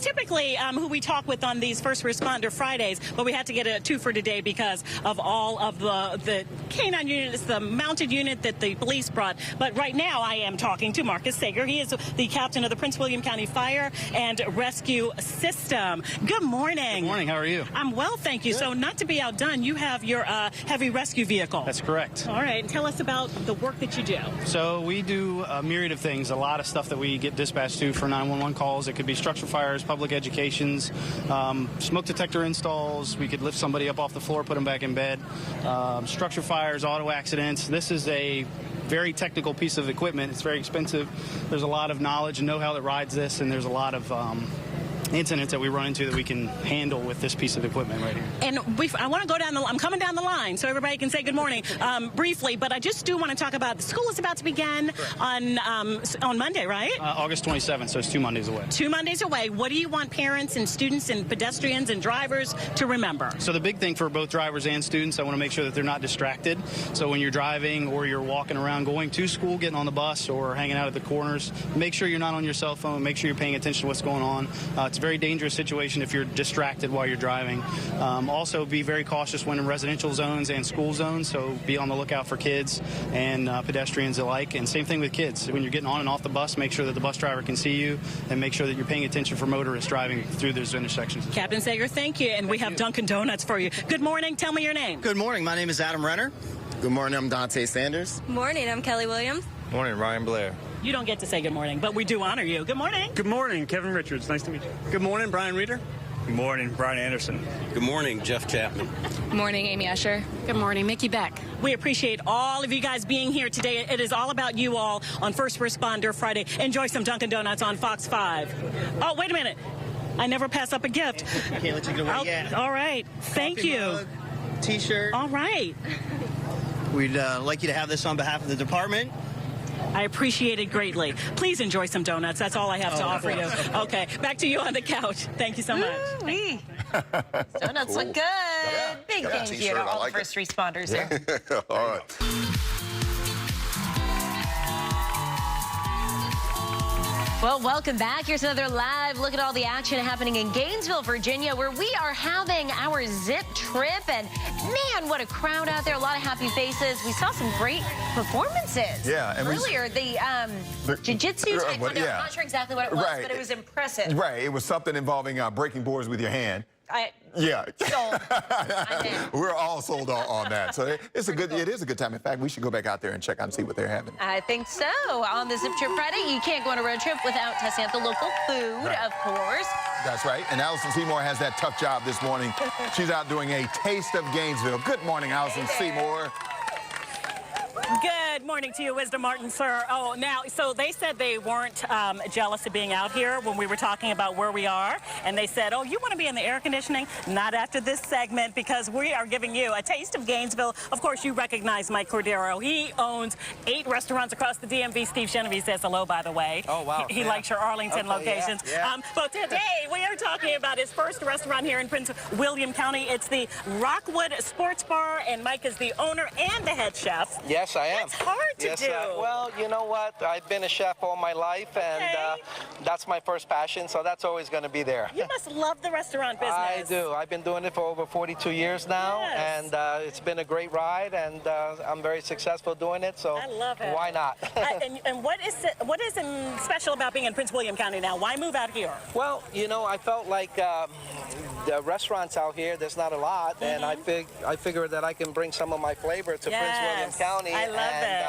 typically who we talk with on these First Responder Fridays, but we had to get a two for today because of all of the K-9 units, the mounted unit that the police brought. But right now I am talking to Marcus Sager. He is the captain of the Prince William County Fire and Rescue System. Good morning. Good morning. How are you? I'm well, thank you. Good. So not to be outdone, you have your heavy rescue vehicle. That's correct. All right. Tell us about the work that you do. So we do a myriad of things, a lot of stuff that we get dispatched to for 911 calls. It could be structure fires, public educations, smoke detector installs. We could lift somebody up off the floor, put them back in bed. Structure fires, auto accidents. This is a very technical piece of equipment. It's very expensive. There's a lot of knowledge and know-how that rides this, and there's a lot of incidents that we run into that we can handle with this piece of equipment right here. And I want to go down I'm coming down the line so everybody can say good morning briefly, but I just do want to talk about the school is about to begin on Monday, right? August 27th, so it's 2 Mondays away. 2 Mondays away. What do you want parents and students and pedestrians and drivers to remember? So the big thing for both drivers and students, I want to make sure that they're not distracted. So when you're driving or you're walking around going to school, getting on the bus or hanging out at the corners, make sure you're not on your cell phone. Make sure you're paying attention to what's going on. It's a very dangerous situation if you're distracted while you're driving. Also, be very cautious when in residential zones and school zones, so be on the lookout for kids and pedestrians alike. And same thing with kids. When you're getting on and off the bus, make sure that the bus driver can see you and make sure that you're paying attention for motorists driving through those intersections. Captain Sager, thank you. And we have Dunkin' Donuts for you. Good morning. Tell me your name. Good morning. My name is Adam Renner. Good morning. I'm Dante Sanders. Morning. I'm Kelly Williams. Morning. Ryan Blair. You don't get to say good morning, but we do honor you. Good morning. Good morning, Kevin Richards. Nice to meet you. Good morning, Brian Reeder. Good morning, Brian Anderson. Good morning, Jeff Chapman. Good morning, Amy Usher. Good morning, Mickey Beck. We appreciate all of you guys being here today. It is all about you all on First Responder Friday. Enjoy some Dunkin' Donuts on Fox 5. Oh, wait a minute. I never pass up a gift. I can't let you get away yet. All right. Thank you. Mug, T-shirt. All right. We'd like you to have this on behalf of the department. I appreciate it greatly. Please enjoy some donuts. That's all I have to offer you. Okay, back to you on the couch. Thank you so much. Donuts look good. Yeah. Big Got a thank you t-shirt. to I all like the it. first responders here. All right. Well, welcome back. Here's another live look at all the action happening in Gainesville, Virginia, where we are having our Zip Trip. And, man, what a crowd out there. A lot of happy faces. We saw some great performances. Yeah. And earlier, the jiu-jitsu type one. I'm not sure exactly what it was, but it was impressive. Right. It was something involving breaking boards with your hand. Yeah. We're all sold on that. So it is a good time. In fact, we should go back out there and check out and see what they're having. I think so. On the Zip Trip Friday, you can't go on a road trip without testing out the local food, of course. That's right. And Allison Seymour has that tough job this morning. She's out doing a taste of Gainesville. Good morning, Allison Seymour. Good morning to you, Wisdom Martin, sir. Oh, now, so they said they weren't jealous of being out here when we were talking about where we are. And they said, oh, you want to be in the air conditioning? Not after this segment, because we are giving you a taste of Gainesville. Of course, you recognize Mike Cordero. He owns 8 restaurants across the DMV. Steve Genevieve says hello, by the way. Oh, wow. He likes your Arlington locations. Yeah. But today, we are talking about his first restaurant here in Prince William County. It's the Rockwood Sports Bar, and Mike is the owner and the head chef. Yes, I am. It's hard to do. Well, you know what? I've been a chef all my life, and that's my first passion, so that's always going to be there. You must love the restaurant business. I do. I've been doing it for over 42 years now, and it's been a great ride, and I'm very successful doing it, so I love it. Why not? and what is special about being in Prince William County now? Why move out here? Well, you know, I felt like the restaurants out here, there's not a lot, and I figured that I can bring some of my flavor to Prince William County. I love it.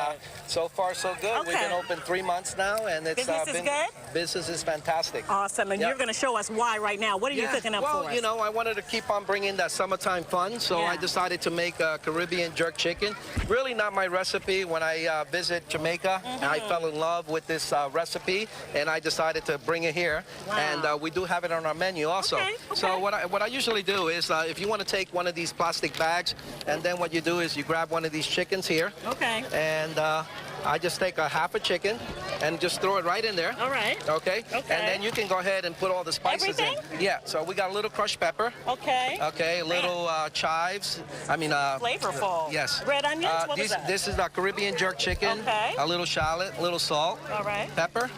So far, so good. Okay. We've been open 3 months now, and it's Business is good? Business is fantastic. Awesome, and you're going to show us why right now. What are you cooking up for us? Well, you know, I wanted to keep on bringing that summertime fun, so I decided to make a Caribbean jerk chicken. Really not my recipe. When I visit Jamaica, I fell in love with this recipe, and I decided to bring it here. Wow. And we do have it on our menu also. Okay. So what I usually do is, if you want to take one of these plastic bags, and then what you do is you grab one of these chickens here. Okay. And I just take a half a chicken and just throw it right in there. All right. Okay. And then you can go ahead and put all the spices in. Yeah. So we got a little crushed pepper. Okay. Okay. A little chives. I mean. Flavorful. Yes. Red onions. What was that? This is our Caribbean jerk chicken. Okay. A little shallot, a little salt. All right. Pepper.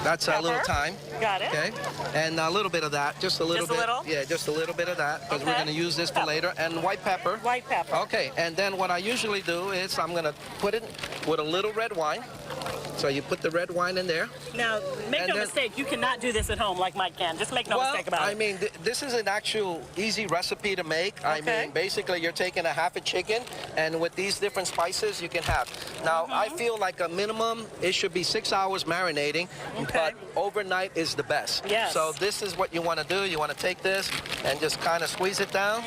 That's a little thyme. Got it. Okay. And a little bit of that, just a little bit. Just a little? Yeah, just a little bit of that, because we're going to use this for later. And white pepper. White pepper. Okay. And then what I usually do is I'm going to put it with a little red wine. So you put the red wine in there. Now, make no mistake, you cannot do this at home like Mike can. Just make no mistake about it. I mean, this is an actual easy recipe to make. I mean, basically, you're taking a half a chicken, and with these different spices, you can have. Now, I feel like a minimum, it should be 6 hours marinating, but overnight is the best. Yes. So this is what you want to do. You want to take this and just kind of squeeze it down.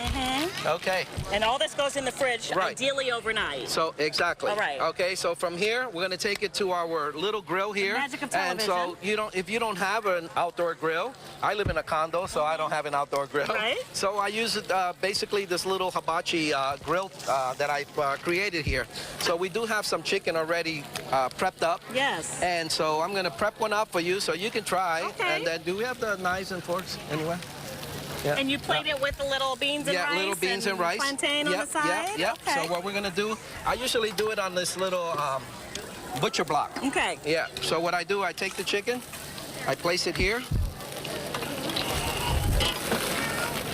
Okay. And all this goes in the fridge, ideally overnight. So, exactly. All right. Okay, so from here, we're going to take it to our little grill here. The magic of and so if you don't have an outdoor grill, I live in a condo, so I don't have an outdoor grill. Right. So I use basically this little hibachi grill that I've created here. So we do have some chicken already prepped up. Yes. And so I'm going to prep one up for you so you can try. Okay. And then do we have the knives and forks anywhere? Yeah. And you plate it with the little beans and rice? Yeah, little beans and rice. Plantain on the side? Yeah. Okay. So what we're going to do, I usually do it on this little butcher block. Okay. Yeah. So what I do, I take the chicken, I place it here,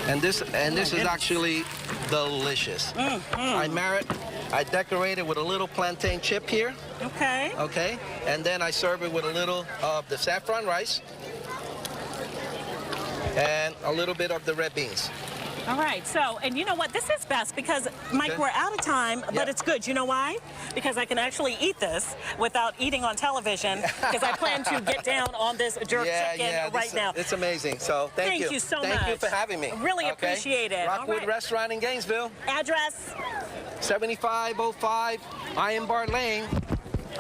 and this is actually delicious. I decorate it with a little plantain chip here. Okay. Okay. And then I serve it with a little of the saffron rice and a little bit of the red beans. All right, so, and you know what? This is best because, Mike, we're out of time, but it's good. You know why? Because I can actually eat this without eating on television because I plan to get down on this jerk chicken right now. It's amazing. So thank you. Thank you so much. Thank you for having me. Really appreciate it. Rockwood Restaurant in Gainesville. Address? 7505 Iron Bar Lane.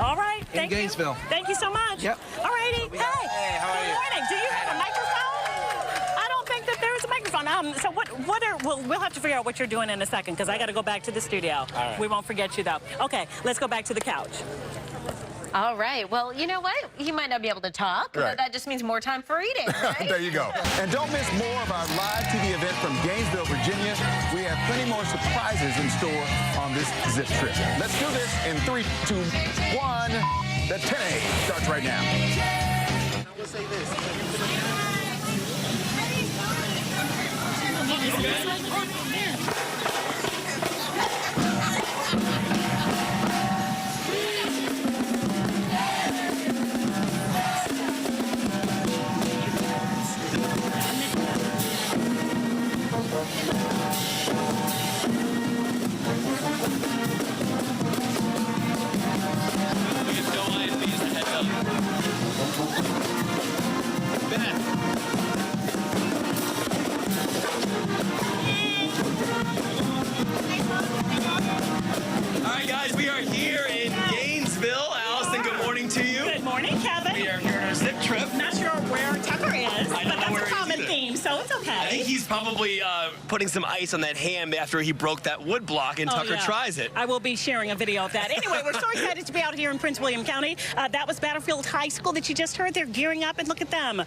All right. In Gainesville. Thank you so much. Yep. All righty. Hey, how are you? Good morning. Do you have a microphone? I don't think that there is a microphone. So we'll have to figure out what you're doing in a second because I got to go back to the studio. All right. We won't forget you though. Okay, let's go back to the couch. All right. Well, you know what? He might not be able to talk, but that just means more time for eating, right? There you go. And don't miss more of our live TV event from Gainesville, Virginia. We have plenty more surprises in store on this Zip trip. Let's do this in 3, 2, 1. The 10A starts right now. I will say this. so it's okay. I think he's probably putting some ice on that ham after he broke that wood block, and Tucker tries it. I will be sharing a video of that. Anyway, we're so excited to be out here in Prince William County. That was Battlefield High School that you just heard. They're gearing up, and look at them.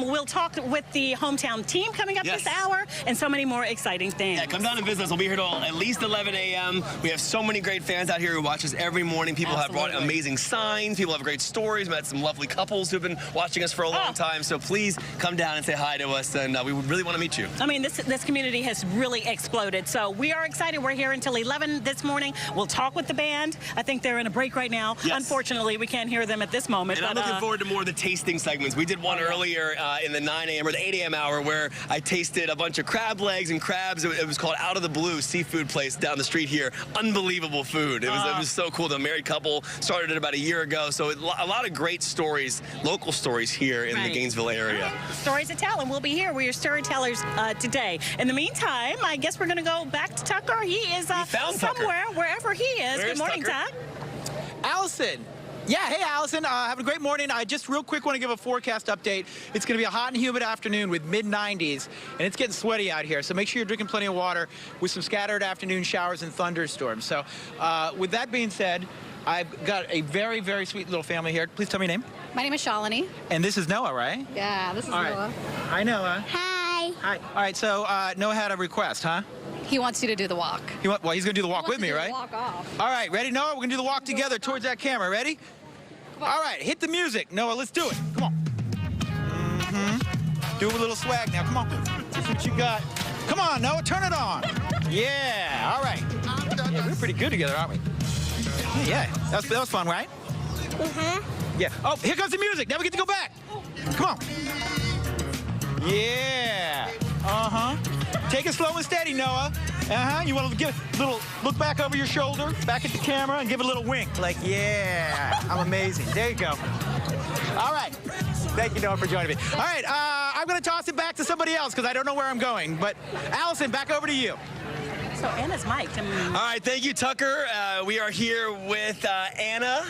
We'll talk with the hometown team coming up this hour, and so many more exciting things. Yeah, come down and visit us. We'll be here till at least 11 a.m. We have so many great fans out here who watch us every morning. People have brought amazing signs. People have great stories. We met some lovely couples who've been watching us for a long time. So please come down and say hi to us, and we would really want to meet you. I mean, this community has really exploded. So we are excited. We're here until 11 this morning. We'll talk with the band. I think they're in a break right now. Yes. Unfortunately, we can't hear them at this moment. And I'm looking forward to more of the tasting segments. We did one earlier in the 9 a.m. or the 8 a.m. hour where I tasted a bunch of crab legs and crabs. It was called Out of the Blue seafood place down the street here. Unbelievable food. It was so cool. The married couple started it about a year ago. So a lot of great stories, local stories here in the Gainesville area. Stories to tell, and we'll be here. We are storytellers today. In the meantime, I guess we're going to go back to Tucker. He is somewhere, wherever he is. Good morning, Tuck. Allison. Yeah, hey, Allison. Having a great morning. I just real quick want to give a forecast update. It's going to be a hot and humid afternoon with mid-90s, and it's getting sweaty out here. So make sure you're drinking plenty of water with some scattered afternoon showers and thunderstorms. So with that being said, I've got a very, very sweet little family here. Please tell me your name. My name is Shalini. And this is Noah, right? Yeah, this is Noah. Hi, Noah. Hi. Hi. All right, so Noah had a request, huh? He wants you to do the walk. Well, he's going to do the walk with me, right? Walk off. All right, ready, Noah? We're going to do the walk together towards that camera. Ready? All right, hit the music. Noah, let's do it. Come on. Do it with a little swag now. Come on. Let's see what you got. Come on, Noah, turn it on. Yeah, all right. Yeah, we're pretty good together, aren't we? Yeah, that was fun, right? Yeah. Oh, here comes the music. Now we get to go back. Come on. Yeah. Take it slow and steady, Noah. You want to give a little look back over your shoulder, back at the camera, and give it a little wink. Like, yeah, I'm amazing. There you go. All right. Thank you, Noah, for joining me. All right, I'm going to toss it back to somebody else because I don't know where I'm going. But, Allison, back over to you. So Anna's mic'd. All right, thank you, Tucker. We are here with Anna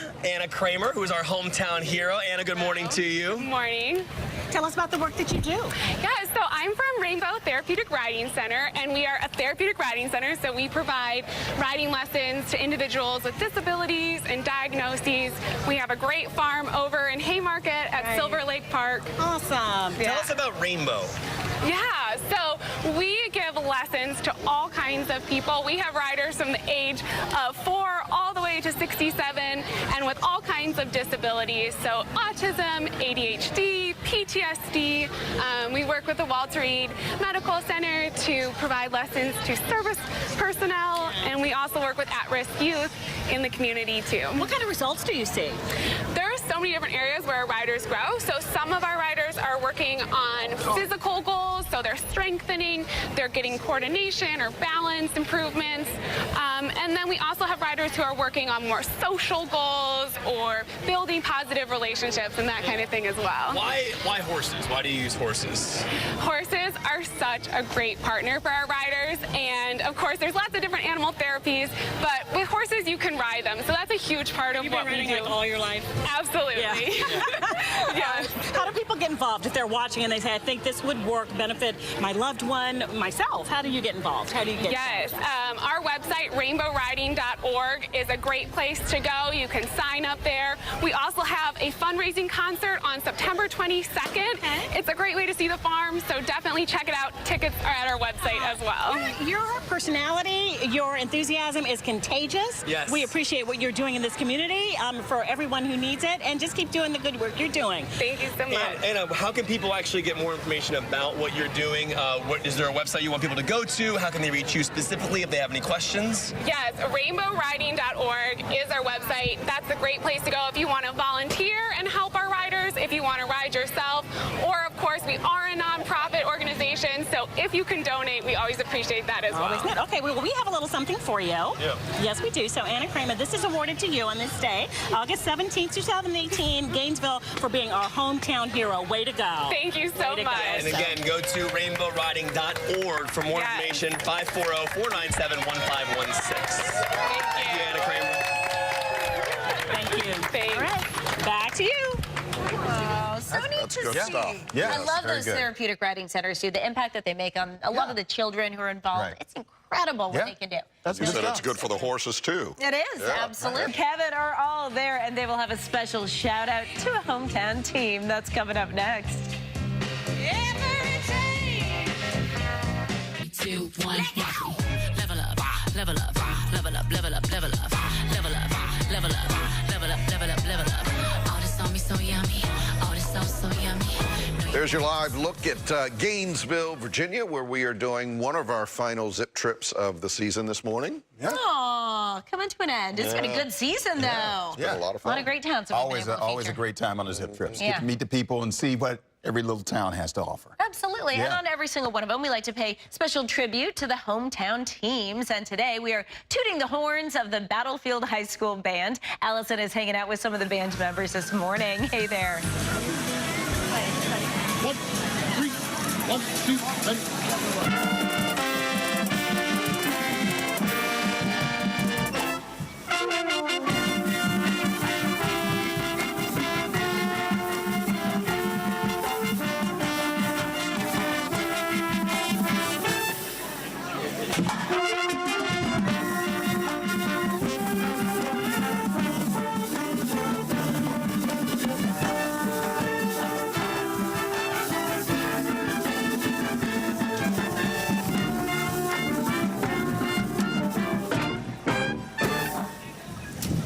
Kramer, who is our hometown hero. Anna, good morning to you. Good morning. Tell us about the work that you do. Yeah, so I'm from Rainbow Therapeutic Riding Center, and we are a therapeutic riding center, so we provide riding lessons to individuals with disabilities and diagnoses. We have a great farm over in Haymarket at Silver Lake Park. Awesome. Yeah. Tell us about Rainbow. Yeah, so we give lessons to all kinds of people. We have riders from the age of 4 all the way to 67 and with all kinds of disabilities. So autism, ADHD, PTSD. We work with the Walter Reed Medical Center to provide lessons to service personnel, and we also work with at-risk youth in the community too. What kind of results do you see? There are so many different areas where our riders grow. So some of our riders are working on physical goals, so they're strengthening, they're getting coordination or balance improvements. And then we also have riders who are working on more social goals or building positive relationships and that kind of thing as well. Why horses? Why do you use horses? Horses are such a great partner for our riders, and of course there's lots of different animal therapies, but with horses you can ride them, so that's a huge part of what we do. You've been riding like all your life? Absolutely. Yeah. Yes. How do people get involved if they're watching and they say, I think this would work, benefit my loved one, myself? How do you get involved? How do you get Yes. Our website, rainbowriding.org, is a great place to go. You can sign up there. We also have a fundraising concert on September 22nd. Okay. It's a great way to see the farm, so definitely check it out. Tickets are at our website as well. Your personality, your enthusiasm is contagious. Yes. We appreciate what you're doing in this community for everyone who needs it, and just keep doing the good work you're doing. Thank you so much. And how can people actually get more information about what you're doing? Is there a website you want people to go to? How can they reach you specifically if they have any questions? Yes, rainbowriding.org is our website. That's a great place to go if you want to volunteer and help our riders, if you want to ride yourself, or of course we are a nonprofit organization, so if you can donate, we always appreciate that as well. Good. Okay, well, we have a little something for you. Yeah. Yes, we do. So Anna Kramer, this is awarded to you on this day, August 17th, 2018, Gainesville, for being our hometown hero. Way to go. Thank you so much. And again, go to rainbowriding.org for more information, 540-497-1516. Thank you, Anna Kramer. Thank you. Thanks. All right, back to you. Oh, so neat That's to good see. stuff. Yes, I love very those good. therapeutic riding centers, too. The impact that they make on a lot of the children who are involved. Right. It's incredible what they can do. That's You good said stuff. it's good for the horses, too. It is, Yeah. absolutely. Kevin are all there, and they will have a special shout out to a hometown team. That's coming up next. 2, 1, level up, level up, level up, level up, level up, level up, level up, level up, level up, level up. All this on me so yummy, all this so yummy. There's your live look at Gainesville, Virginia, where we are doing one of our final zip trips of the season this morning. Aw, coming to an end. It's been a good season, though. It's been a lot of fun. A lot of great towns. Always a great time on the zip trips. Get Yeah. to meet the people and see what every little town has to offer. Absolutely. And Yeah. on every single one of them, we like to pay special tribute to the hometown teams. And today we are tooting the horns of the Battlefield High School Band. Allison is hanging out with some of the band members this morning. Hey there. 1, 3, 1, 2, 3.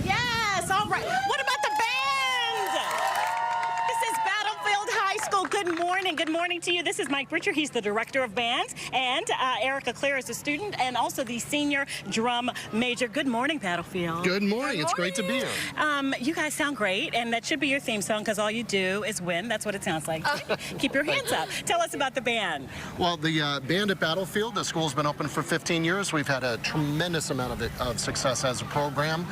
Yes, all right. What about the band? This is Battlefield High School. Good morning. Good morning to you. This is Mike Bridger. He's the director of bands. And Erica Clare is a student and also the senior drum major. Good morning, Battlefield. Good morning. It's great to be here. You guys sound great, and that should be your theme song because all you do is win. That's what it sounds like. Keep your hands up. Tell us about the band. Well, the band at Battlefield, the school's been open for 15 years. We've had a tremendous amount of success as a program,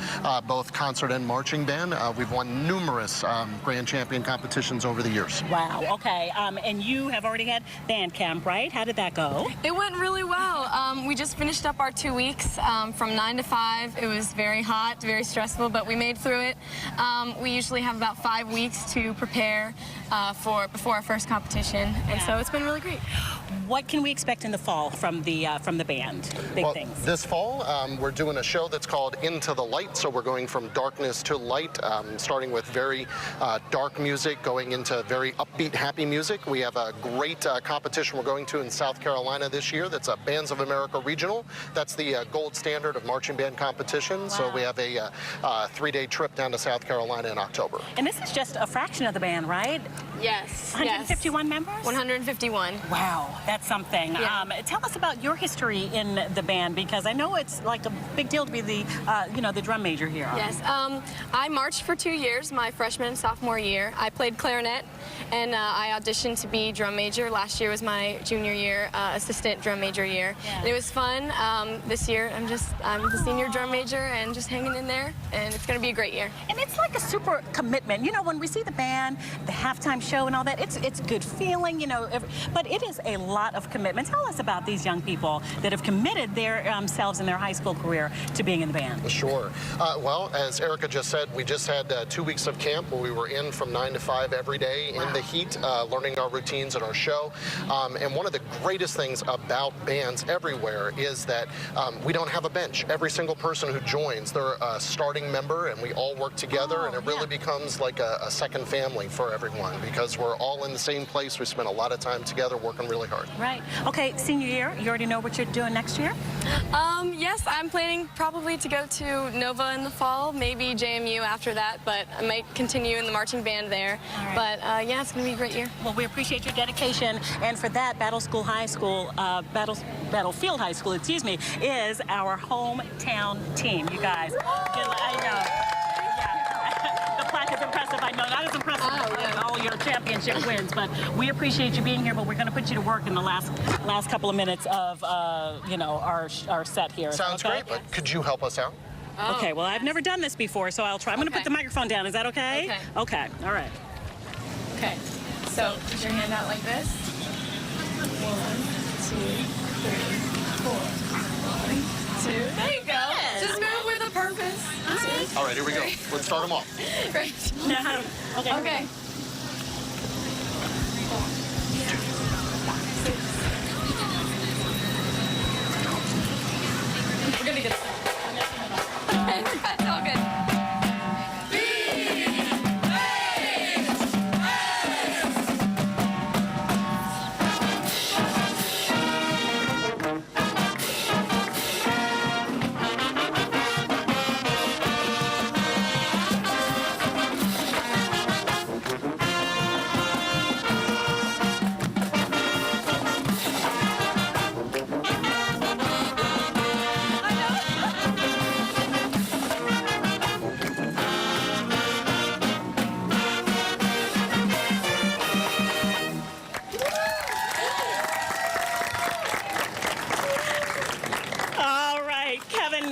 both concert and marching band. We've won numerous grand champion competitions over the years. Wow. Okay. And you have already had band camp, right? How did that go? It went really well. We just finished up our 2 weeks from 9 to 5. It was very hot, very stressful, but we made through it. We usually have about 5 weeks to prepare before our first competition, and so it's been really great. What can we expect in the fall from the band? Big Well, things. this fall, we're doing a show that's called Into the Light. So we're going from darkness to light, starting with very dark music, going into very upbeat, happy music. We have a great competition we're going to in South Carolina this year. That's a Bands of America Regional. That's the gold standard of marching band competition. So we have a 3-day trip down to South Carolina in October. And this is just a fraction of the band, right? Yes. 151 members? 151. Wow, that's something. Yeah. Tell us about your history in the band, because I know it's like a big deal to be the, the drum major here. Yes. I marched for 2 years, my freshman and sophomore year. I played clarinet, and I auditioned to be drum major. Last year was my junior year, assistant drum major year. And it was fun. This year, I'm the senior drum major and just hanging in there, and it's going to be a great year. And it's like a super commitment. You know, when we see the band, the halftime show and all that, it's a good feeling, you know, but it is a lot of commitment. Tell us about these young people that have committed themselves in their high school career to being in the band. Sure. Well, as Erica just said, we just had 2 weeks of camp where we were in from 9 to 5 every day in the heat, learning our routines and our show. And one of the greatest things about bands everywhere is that we don't have a bench. Every single person who joins, they're a starting member, and we all work together, and it really becomes like a second family for everyone because we're all in the same place. We spend a lot of time together working really hard. Right. Okay, senior year, you already know what you're doing next year? Yes, I'm planning probably to go to Nova in the fall, maybe JMU after that, but I might continue in the marching band there. Right. But yeah, it's going to be a great year. Well, we appreciate your dedication, and for that, Battlefield High School, excuse me, is our hometown team. You guys, I know. Yeah. The plaque is impressive. I know, not as impressive as all your championship wins, but we appreciate you being here. But we're going to put you to work in the last couple of minutes of our set here. Sounds great, but could you help us out? Okay, well, I've never done this before, so I'll try. I'm going to put the microphone down. Is that okay? Okay. Okay, all right. Okay, so put your hand out like this. 1, 2, 3, 4. 1, 2. There you go. Yes. Just move with a purpose. All right, here we go. Let's start them off. Great. Okay. Okay.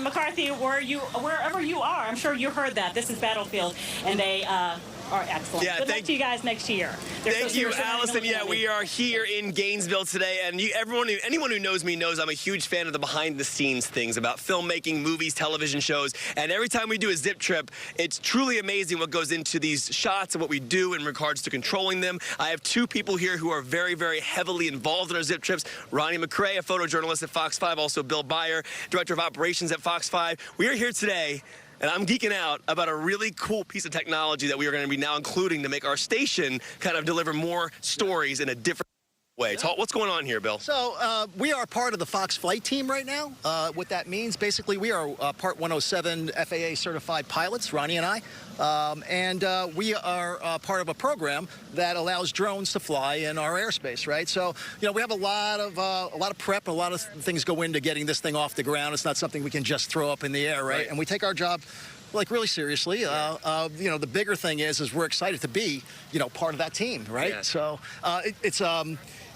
McCarthy, wherever you are, I'm sure you heard that. This is Battlefield, and they are excellent. Yeah, Good luck to you guys next year. Thank you, Allison. Yeah, we are here in Gainesville today, and anyone who knows me knows I'm a huge fan of the behind-the-scenes things about filmmaking, movies, television shows, and every time we do a zip trip, it's truly amazing what goes into these shots and what we do in regards to controlling them. I have two people here who are very, very heavily involved in our zip trips. Ronnie McCrae, a photojournalist at Fox 5, also Bill Byer, Director of Operations at Fox 5. We are here today, and I'm geeking out about a really cool piece of technology that we are going to be now including to make our station kind of deliver more stories in a different way. What's going on here, Bill? So we are part of the Fox flight team right now. What that means, basically, we are Part 107 FAA certified pilots, Ronnie and I, and we are part of a program that allows drones to fly in our airspace, right? So, we have a lot of prep, a lot of things go into getting this thing off the ground. It's not something we can just throw up in the air, right? And we take our job really seriously. The bigger thing is we're excited to be, part of that team, right? Yeah. So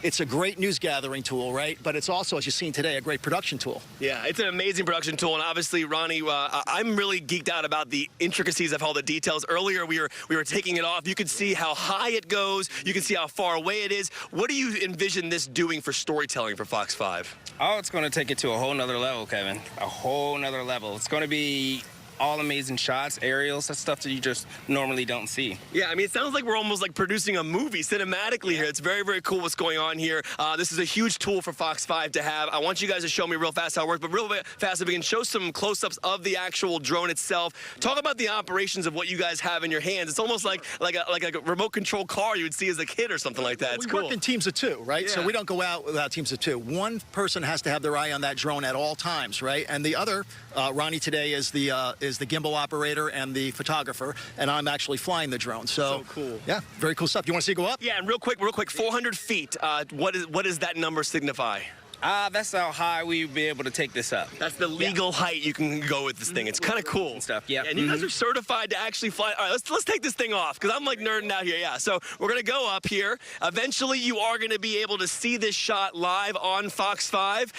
it's a great news gathering tool, right? But it's also, as you've seen today, a great production tool. Yeah, it's an amazing production tool, and obviously, Ronnie, I'm really geeked out about the intricacies of all the details. Earlier, we were taking it off. You could see how high it goes. You can see how far away it is. What do you envision this doing for storytelling for Fox 5? Oh, it's going to take it to a whole nother level, Kevin. A whole nother level. It's going to be all amazing shots, aerials, that's stuff that you just normally don't see. Yeah, I mean, it sounds like we're almost like producing a movie cinematically here. It's very, very cool what's going on here. This is a huge tool for Fox 5 to have. I want you guys to show me real fast how it works, but real fast, if we can show some close-ups of the actual drone itself. Talk about the operations of what you guys have in your hands. It's almost like a remote control car you would see as a kid or something like that. It's cool. We work in teams of two, right? Yeah. So we don't go out without teams of two. One person has to have their eye on that drone at all times, right? And the other, Ronnie today is the gimbal operator and the photographer, and I'm actually flying the drone. So cool. Yeah, very cool stuff. You want to see it go up? Yeah, and real quick, 400 feet. What does that number signify? That's how high we'd be able to take this up. That's the legal height you can go with this thing. It's kind of cool. Stuff, yeah. And you guys are certified to actually fly. All right, let's take this thing off, because I'm like nerding out here. Yeah, so we're going to go up here. Eventually, you are going to be able to see this shot live on Fox 5.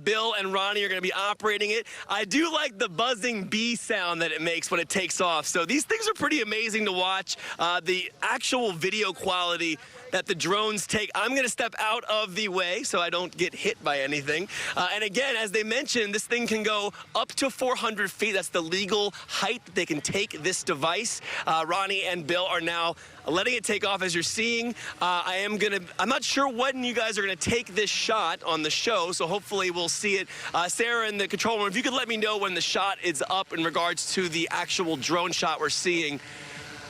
Bill and Ronnie are going to be operating it. I do like the buzzing bee sound that it makes when it takes off. So these things are pretty amazing to watch. The actual video quality that the drones take. I'm going to step out of the way so I don't get hit by anything. And again, as they mentioned, this thing can go up to 400 feet. That's the legal height that they can take this device. Ronnie and Bill are now letting it take off, as you're seeing. I'm not sure when you guys are going to take this shot on the show, so hopefully we'll see it. Sarah in the control room, if you could let me know when the shot is up in regards to the actual drone shot we're seeing.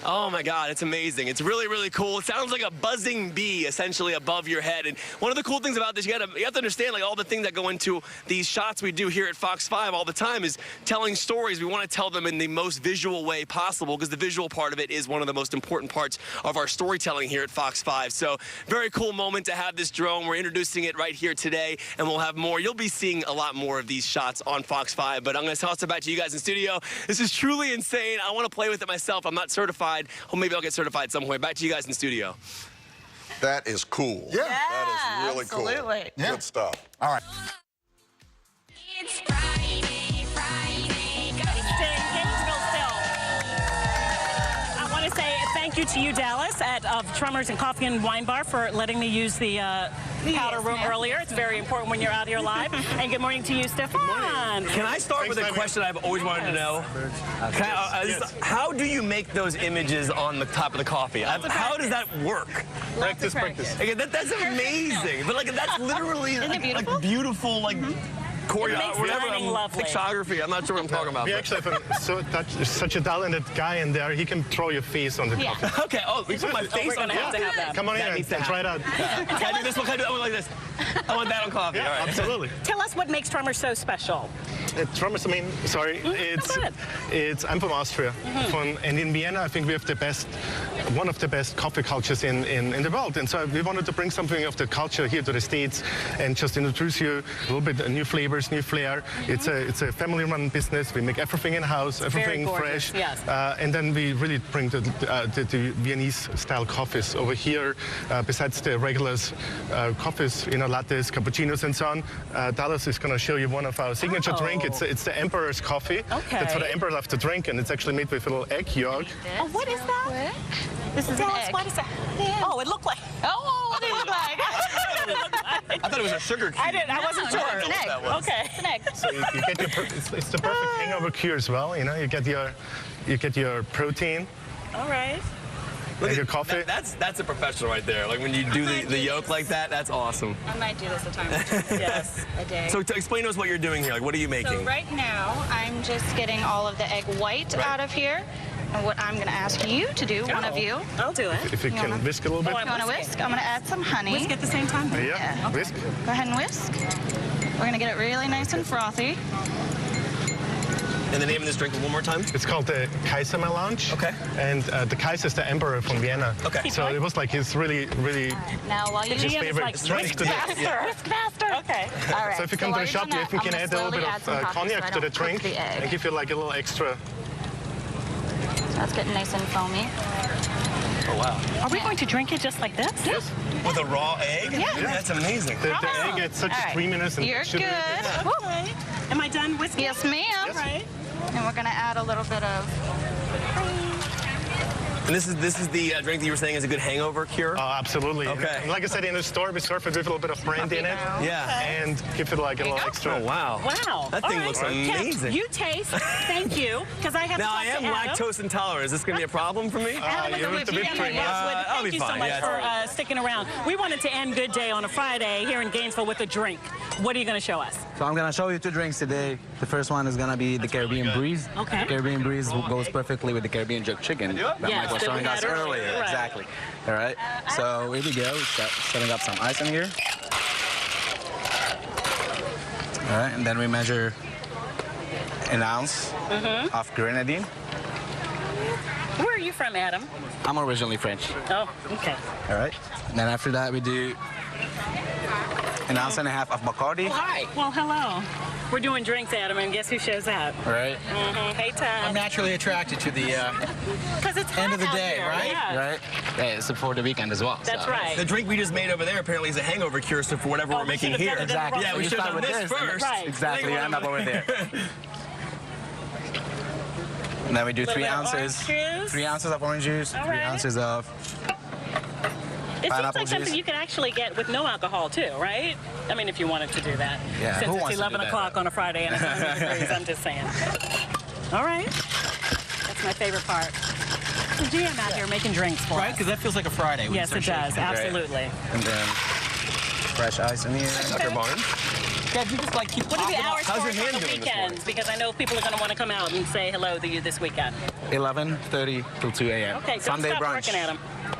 Oh my God, it's amazing. It's really, really cool. It sounds like a buzzing bee essentially above your head. And one of the cool things about this, you have to understand, like, all the things that go into these shots we do here at Fox 5 all the time is telling stories. We want to tell them in the most visual way possible, because the visual part of it is one of the most important parts of our storytelling here at Fox 5. So very cool moment to have this drone. We're introducing it right here today, and we'll have more. You'll be seeing a lot more of these shots on Fox 5, but I'm going to toss it back to you guys in studio. This is truly insane. I want to play with it myself. I'm not certified. Well, maybe I'll get certified some point. Back to you guys in studio. That is cool. Yeah. That is really absolutely. cool. Yeah. Good stuff. All right. It's Friday, Stay in Gainesville still. I want to say thank you to you, Dallas, at Trummers and Coffee and Wine Bar, for letting me use the powder room earlier. It's very important when you're out here live. And good morning to you, Stefan. Can I start with a question I've always wanted to know? How do you make those images on the top of the coffee? How does that work? Practice. Okay, that's amazing. But that's literally like beautiful, like choreography, whatever, pictography. I'm not sure what I'm talking about. We actually have such a talented guy in there. He can throw your face on the coffee. Okay. Oh, we put my face on have to have that. Come on in and try it out. Can I do this one? Can I do that one like this? I want that on coffee. Yeah, all right. Absolutely. Tell us what makes Trummers so special. Trummers, I'm from Austria. And in Vienna, I think we have one of the best coffee cultures in the world. And so we wanted to bring something of the culture here to the States and just introduce you a little bit a new flavor flavors, new flair. It's a family-run business. We make everything in-house, everything gorgeous, fresh. yes. And then we really bring the Viennese-style coffees over here. Besides the regular coffees, lattes, cappuccinos, and so on, Dallas is going to show you one of our signature drink. It's the Emperor's coffee. Okay. That's what the Emperor loves to drink, and it's actually made with a little egg yolk. Oh, what is that? This is Dallas, an egg. what is that? Oh, it looked like. Oh, what did it look like? I thought it was a sugar cube. I wasn't sure. It's an egg. Okay. It's an egg. So you get it's the perfect hangover cure as well. You get your protein. All right. And your coffee. That's a professional right there. Like when you do the yolk like that, that's awesome. I might do this a time or two. Yes. A day. So explain to us what you're doing here. Like, what are you making? So right now, I'm just getting all of the egg white out of here. And what I'm going to ask you to do, one of you. I'll do it. If you can whisk a little bit. You want to whisk? I'm going to add some honey. Whisk at the same time? Yeah, Okay. whisk. Go ahead and whisk. We're going to get it really nice and frothy. And the name of this drink one more time? It's called the Kaiser Melange. Okay. And the Kaiser is the Emperor from Vienna. Okay. So it was like his really Now, while you his do favorite like, drink whisk today. faster. whisk faster. Okay. All right. So if you come to while the you're shop, doing you that, can I'm add a gonna little bit slowly of add some coffee cognac so I to the don't cook drink the egg. and give you like a little extra. So that's getting nice and foamy. Oh, wow. Are we going to drink it just like this? Yes. With a raw egg? Yeah. That's amazing. The egg gets such All right. creaminess and You're sugar. good. Okay. Am I done whisking? Yes, ma'am. All right. And we're going to add a little bit of And this is the drink that you were saying is a good hangover cure? Oh, absolutely. Okay. And like I said, in the store, we serve it with a little bit of brandy in it. Yeah. And give it like a little extra. Oh, wow. Wow. That All thing right. looks Kev, amazing. you taste. Thank you. Because I have Now, to I talk am to Adam. lactose intolerant. Is this going to be a problem for me? Adam you're with with the the whipped cream. I'll Thank be you so fine. much Yeah, for sticking around. We wanted to end Good Day on a Friday here in Gainesville with a drink. What are you going to show us? So I'm going to show you two drinks today. The first one is going to be the Caribbean Breeze. Okay. The Caribbean Breeze goes perfectly with the Caribbean jerk chicken that Yes, Mike was that we showing us had earlier. earlier. Right. Exactly. All right. So here we go. Start setting up some ice in here. All right. And then we measure an ounce of grenadine. Where are you from, Adam? I'm originally French. Oh, okay. All right. And then after that, we do an ounce and a half of Bacardi. Hi. Well, hello. We're doing drinks, Adam, and guess who shows up? All right. Hey, Todd. I'm naturally attracted to the Because it's end of the hot out day, here. right? Yeah. Right. Yeah, it's for the weekend as well. That's so. right. The drink we just made over there apparently is a hangover cure, so for whatever we're we making should have here. done it in the Exactly. Yeah, So we you should have start done with this and- first. Right. Exactly. You end up over there. And then we do Little 3 bit of ounces. orange juice. 3 ounces of orange juice. All 3 right. ounces of It seems pineapple like something juice. you could actually get with no alcohol, too, right? I mean, if you wanted to do that. Yeah, Since who it's wants to do 11 that? o'clock on a Friday and it's 100 degrees, I'm just saying. All right. That's my favorite part. The GM out here making drinks for Right? us. Because that feels like a Friday. when you Yes, it start does. shaking. Absolutely. and then fresh ice in here. Dr. Barnes? Yeah, you just like keep What are the topping up. hours How's for your hand on the doing this morning? weekends? Because I know people are going to want to come out and say hello to you this weekend. 11:30 till 2 a.m. Okay, don't Sunday stop brunch. working at them.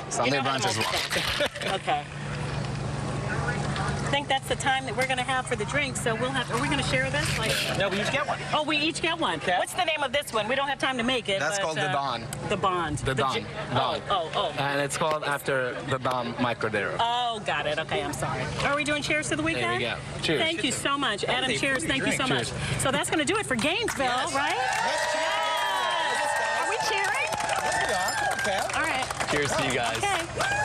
Sunday brunch as well. Okay. I think that's the time that we're going to have for the drinks, so we'll have. Are we going to share this? Like, No, we each get one. oh, we each get one. Okay. What's the name of this one? We don't have time to make it. That's but, called the Dawn. The Bond. The Dawn. Dawn. Dawn. Oh. And it's called after the Dom Mike Cordero. Oh, got it. Okay, I'm sorry. Are we doing cheers to the weekend? There we go. Cheers. Thank you so much. Adam, a cheers. free Thank you so drink. much. So that's going to do it for Gainesville, right? Yes. Are we cheering? Yes, we are. Okay. All right. Cheers to you guys. Okay.